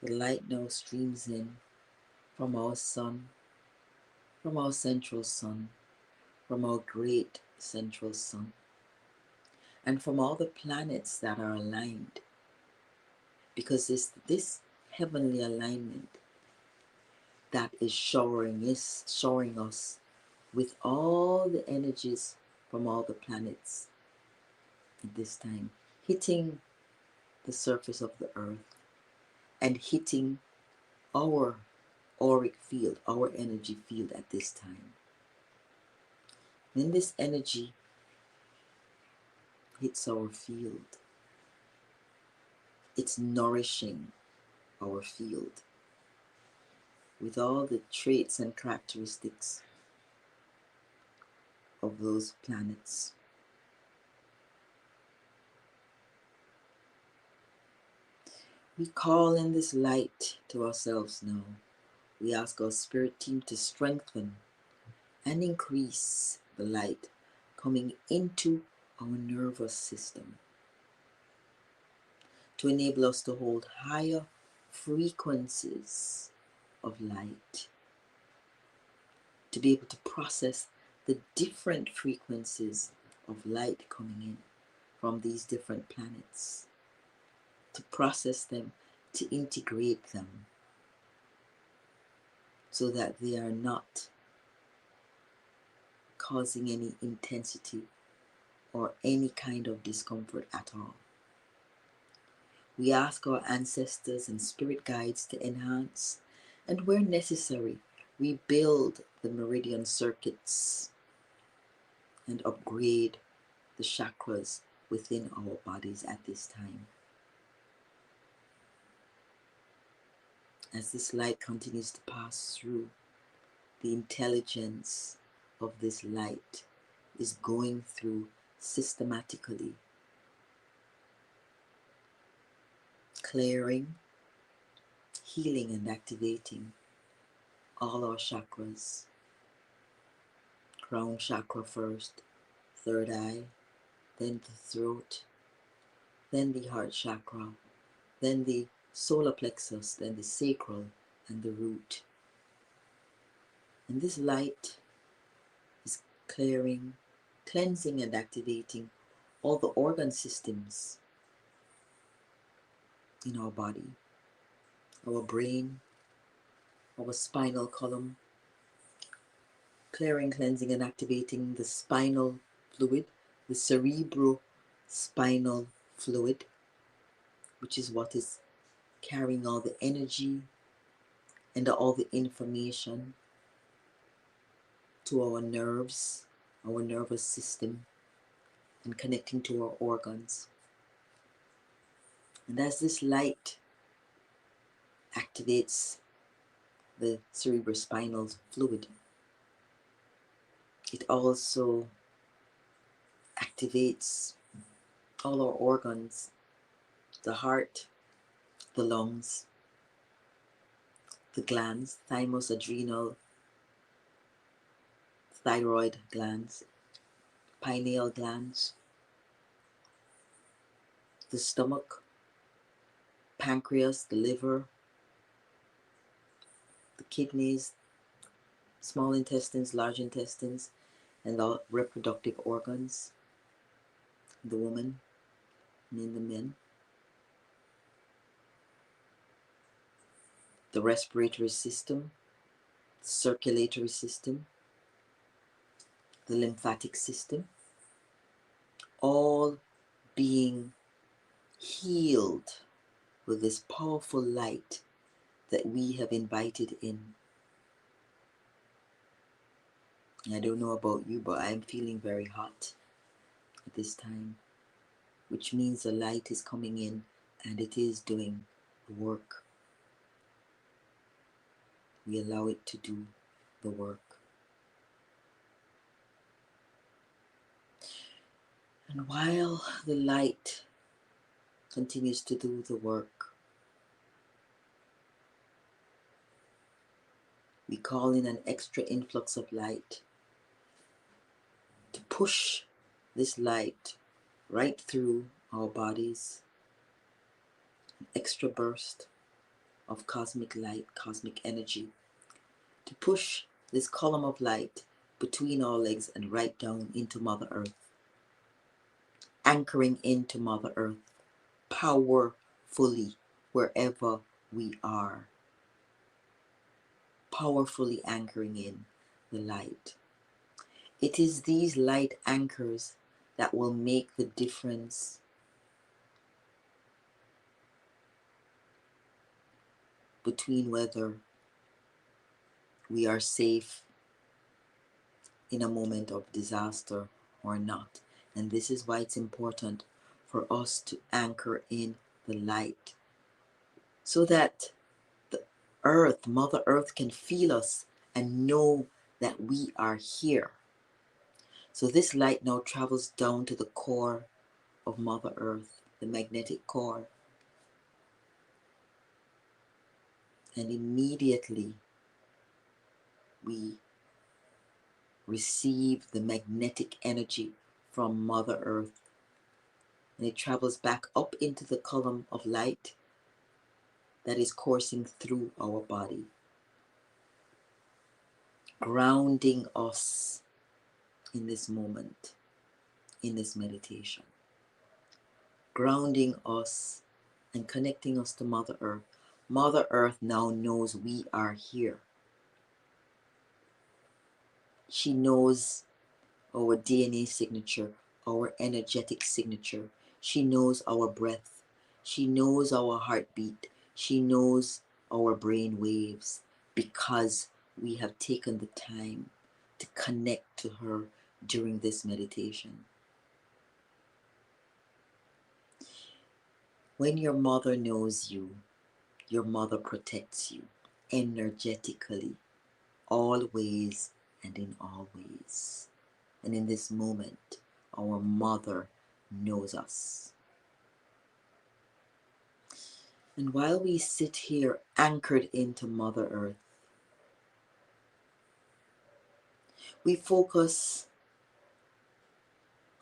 The light now streams in from our sun, from our central sun, from our great central sun, and from all the planets that are aligned, because it's this heavenly alignment that is showering us with all the energies from all the planets at this time, hitting the surface of the earth and hitting our auric field, our energy field at this time. When this energy hits our field, it's nourishing our field with all the traits and characteristics of those planets. We call in this light to ourselves now. We ask our spirit team to strengthen and increase the light coming into our nervous system to enable us to hold higher frequencies of light, to be able to process the different frequencies of light coming in from these different planets, to process them, to integrate them so that they are not causing any intensity or any kind of discomfort at all. We ask our ancestors and spirit guides to enhance and, where necessary, rebuild the meridian circuits and upgrade the chakras within our bodies at this time. As this light continues to pass through, the intelligence of this light is going through systematically, clearing, healing and activating all our chakras. Crown chakra first, third eye, then the throat, then the heart chakra, then the solar plexus, then the sacral and the root. And this light is clearing, cleansing and activating all the organ systems in our body, our brain, our spinal column, clearing, cleansing and activating the spinal fluid, the cerebrospinal fluid, which is what is carrying all the energy and all the information to our nerves, our nervous system, and connecting to our organs. And as this light activates the cerebrospinal fluid, it also activates all our organs, the heart, the lungs, the glands, thymus, adrenal, thyroid glands, pineal glands, the stomach, pancreas, the liver, the kidneys, small intestines, large intestines, and all reproductive organs, the woman and in the men, the respiratory system, the circulatory system, the lymphatic system, all being healed with this powerful light that we have invited in. I don't know about you, but I'm feeling very hot at this time, which means the light is coming in and it is doing the work. We allow it to do the work. And while the light continues to do the work, we call in an extra influx of light push this light right through our bodies, an extra burst of cosmic light, cosmic energy, to push this column of light between our legs and right down into Mother Earth, anchoring into Mother Earth powerfully wherever we are, powerfully anchoring in the light. It is these light anchors that will make the difference between whether we are safe in a moment of disaster or not. And this is why it's important for us to anchor in the light, so that the earth, Mother Earth, can feel us and know that we are here. So this light now travels down to the core of Mother Earth, the magnetic core, and immediately we receive the magnetic energy from Mother Earth, and it travels back up into the column of light that is coursing through our body, grounding us in this moment, in this meditation, grounding us and connecting us to Mother Earth. Mother Earth now knows we are here. She knows our DNA signature, our energetic signature. She knows our breath. She knows our heartbeat. She knows our brain waves, because we have taken the time to connect to her during this meditation. When your mother knows you, your mother protects you energetically, always and in all ways. And in this moment, our mother knows us. And while we sit here anchored into Mother Earth, we focus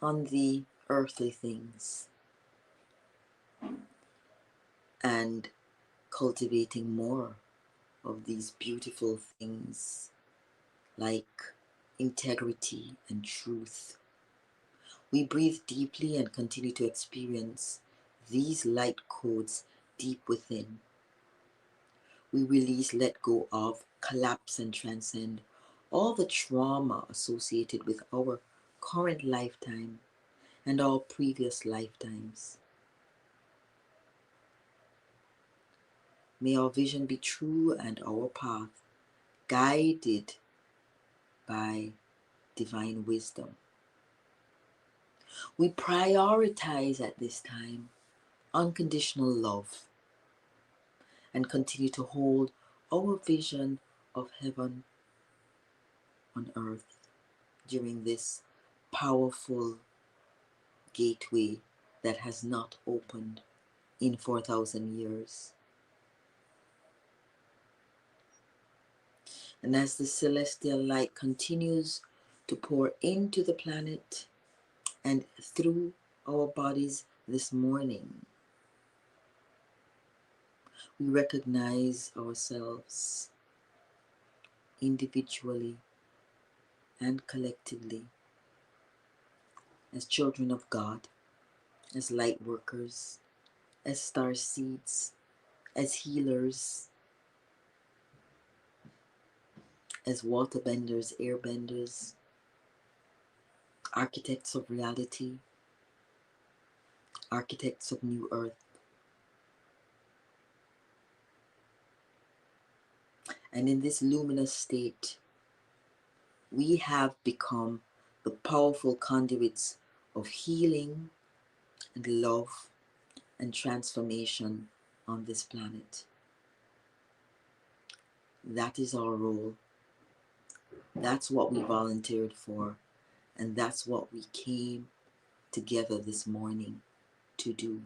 on the earthly things and cultivating more of these beautiful things like integrity and truth. We breathe deeply and continue to experience these light codes deep within. We release, let go of, collapse and transcend all the trauma associated with our current lifetime and all previous lifetimes. May our vision be true and our path guided by divine wisdom. We prioritize at this time unconditional love and continue to hold our vision of heaven on earth during this powerful gateway that has not opened in 4,000 years. And as the celestial light continues to pour into the planet and through our bodies this morning, we recognize ourselves individually and collectively as children of God, as light workers, as star seeds, as healers, as water benders, air benders, architects of reality, architects of new earth. And in this luminous state, we have become the powerful conduits of healing and love and transformation on this planet. That is our role. That's what we volunteered for. And that's what we came together this morning to do.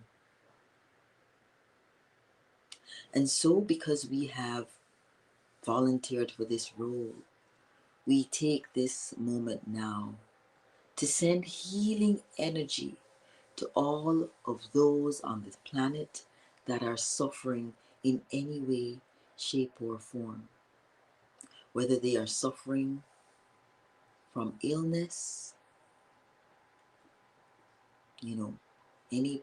And so, because we have volunteered for this role, we take this moment now to send healing energy to all of those on this planet that are suffering in any way, shape, or form. Whether they are suffering from illness, any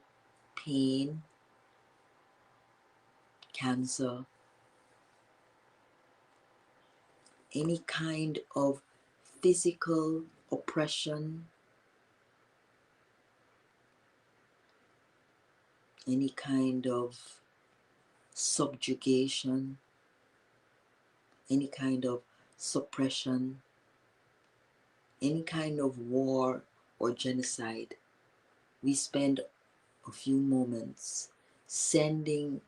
pain, cancer, any kind of physical oppression, any kind of subjugation, any kind of suppression, any kind of war or genocide, we spend a few moments sending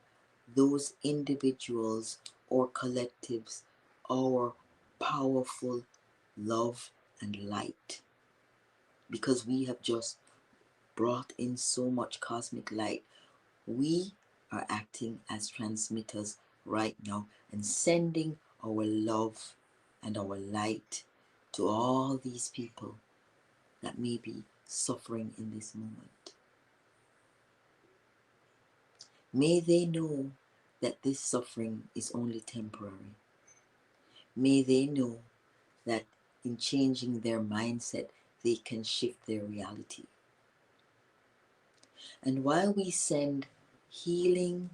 those individuals or collectives our powerful love and light, because we have just brought in so much cosmic light. We are acting as transmitters right now and sending our love and our light to all these people that may be suffering in this moment. May they know that this suffering is only temporary. May they know that in changing their mindset, they can shift their reality. And while we send healing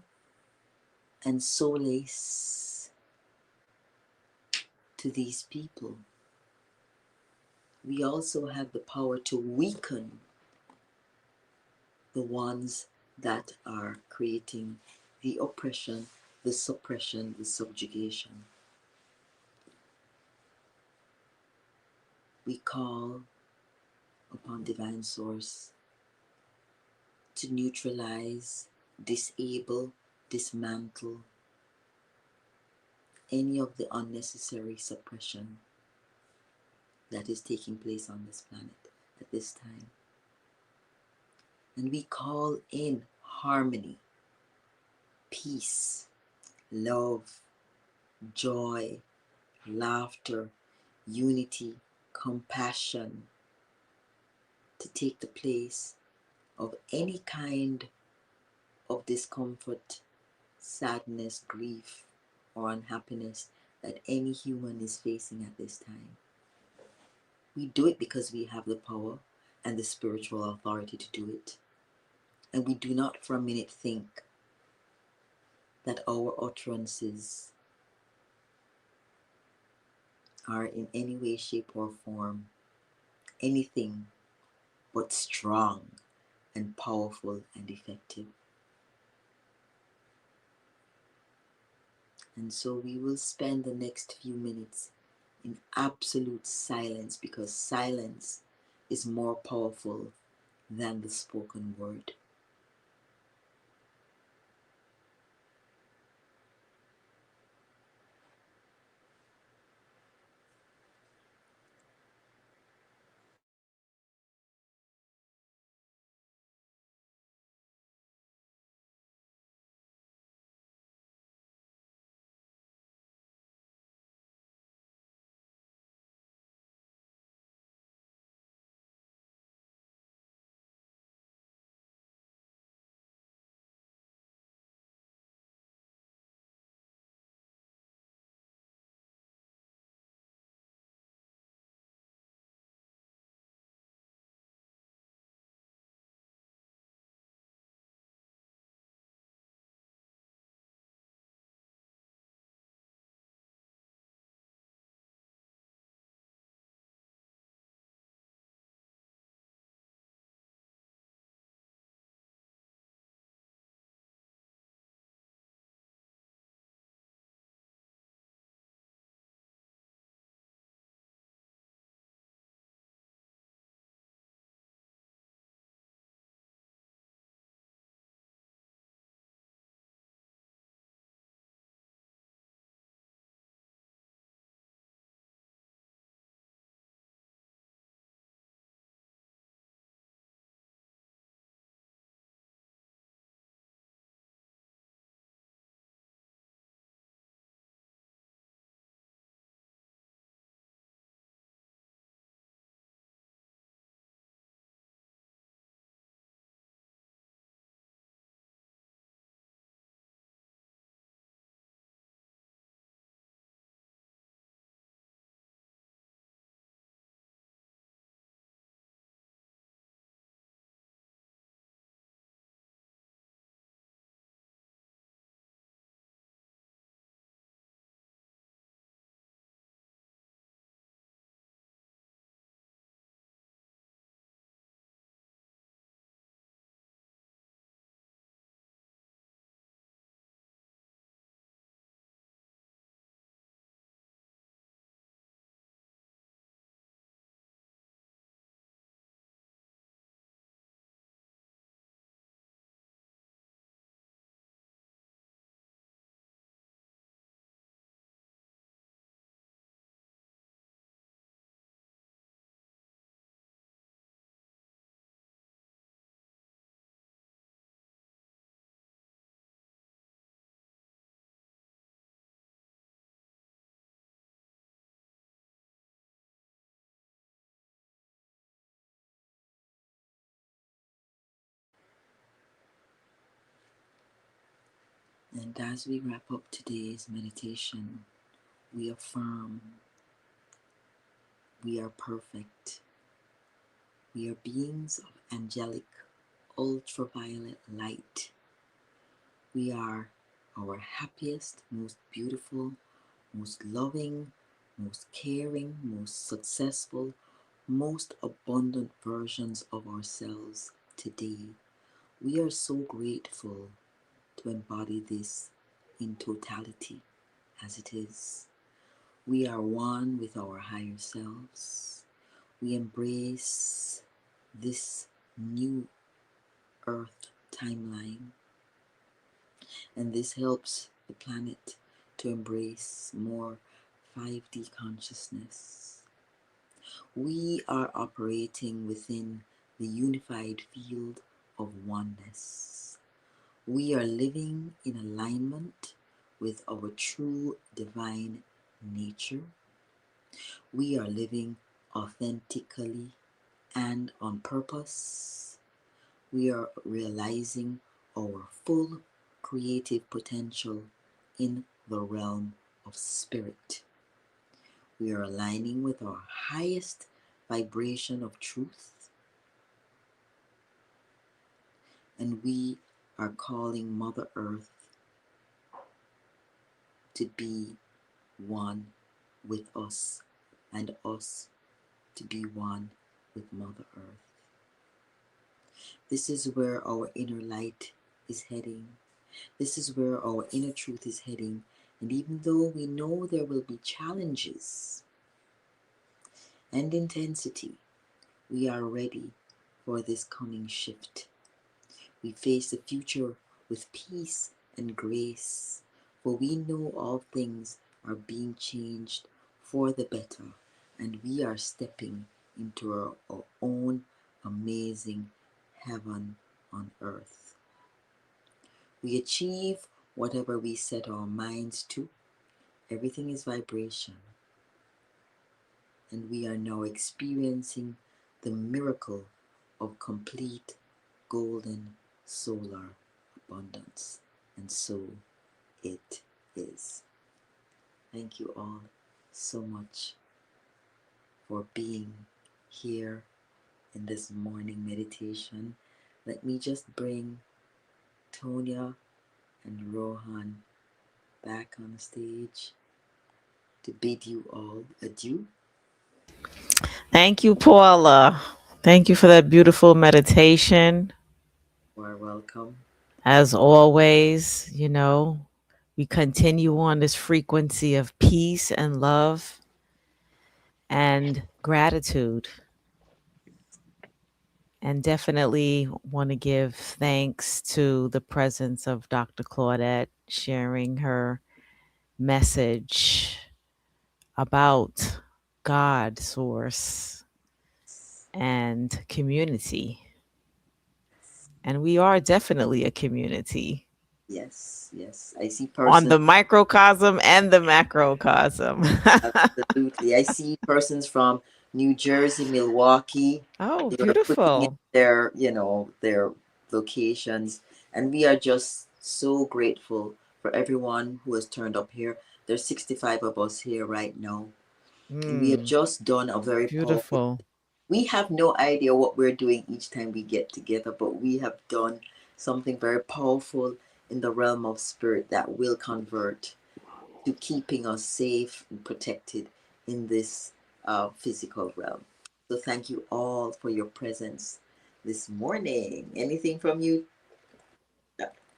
and solace to these people, we also have the power to weaken the ones that are creating the oppression, the suppression, the subjugation. We call upon Divine Source to neutralize, disable, dismantle any of the unnecessary suppression that is taking place on this planet at this time. And we call in harmony, peace, love, joy, laughter, unity, compassion to take the place of any kind of discomfort, sadness, grief, or unhappiness that any human is facing at this time. We do it because we have the power and the spiritual authority to do it. And we do not for a minute think that our utterances are in any way, shape, or form anything but strong and powerful and effective. And so we will spend the next few minutes in absolute silence, because silence is more powerful than the spoken word. And as we wrap up today's meditation, we affirm we are perfect. We are beings of angelic, ultraviolet light. We are our happiest, most beautiful, most loving, most caring, most successful, most abundant versions of ourselves today. We are so grateful to embody this in totality as it is. We are one with our higher selves. We embrace this new earth timeline, and this helps the planet to embrace more 5D consciousness. We are operating within the unified field of oneness. We are living in alignment with our true divine nature. We are living authentically and on purpose. We are realizing our full creative potential in the realm of spirit. We are aligning with our highest vibration of truth, and we are calling Mother Earth to be one with us and us to be one with Mother Earth. This is where our inner light is heading. This is where our inner truth is heading. And even though we know there will be challenges and intensity, we are ready for this coming shift. We face the future with peace and grace, for we know all things are being changed for the better, and we are stepping into our own amazing heaven on earth. We achieve whatever we set our minds to. Everything is vibration, and we are now experiencing the miracle of complete golden solar abundance. And so it is. Thank you all so much for being here in this morning meditation. Let me just bring Tonya and Rohan back on the stage to bid you all adieu. Thank you, Paula. Thank you for that beautiful meditation. You are welcome. As always, we continue on this frequency of peace and love and gratitude. And definitely want to give thanks to the presence of Dr. Claudette sharing her message about God, source, and community. And we are definitely a community Yes, yes. I see on persons. the microcosm and the macrocosm. Absolutely. I see persons from New Jersey, Milwaukee. Oh, They are putting in beautiful. their locations. And we are just so grateful for everyone who has turned up here. There's 65 of us here right now. And we have just done a very powerful. Beautiful. We have no idea what we're doing each time we get together, but we have done something very powerful in the realm of spirit that will convert to keeping us safe and protected in this physical realm. So thank you all for your presence this morning. Anything from you,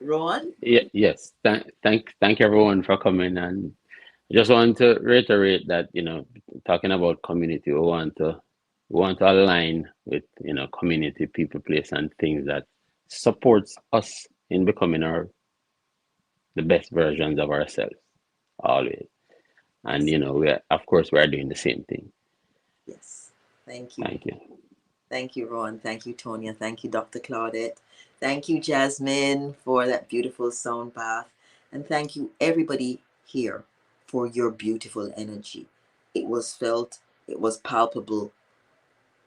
Ron? Yeah, yes. Thank everyone for coming. And I just want to reiterate that, talking about community, we want to align with, community, people, place, and things that supports us in becoming the best versions of ourselves always. And Yes, of course we are doing the same thing. yes. Thank you. Thank you. Thank you, Ron. Thank you, Tonya. Thank you, Dr. Claudette. Thank you, Jasmine, for that beautiful sound bath. And thank you, everybody here, for your beautiful energy. It was felt, it was palpable.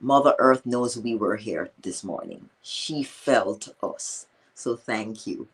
Mother Earth knows we were here this morning. She felt us. So thank you.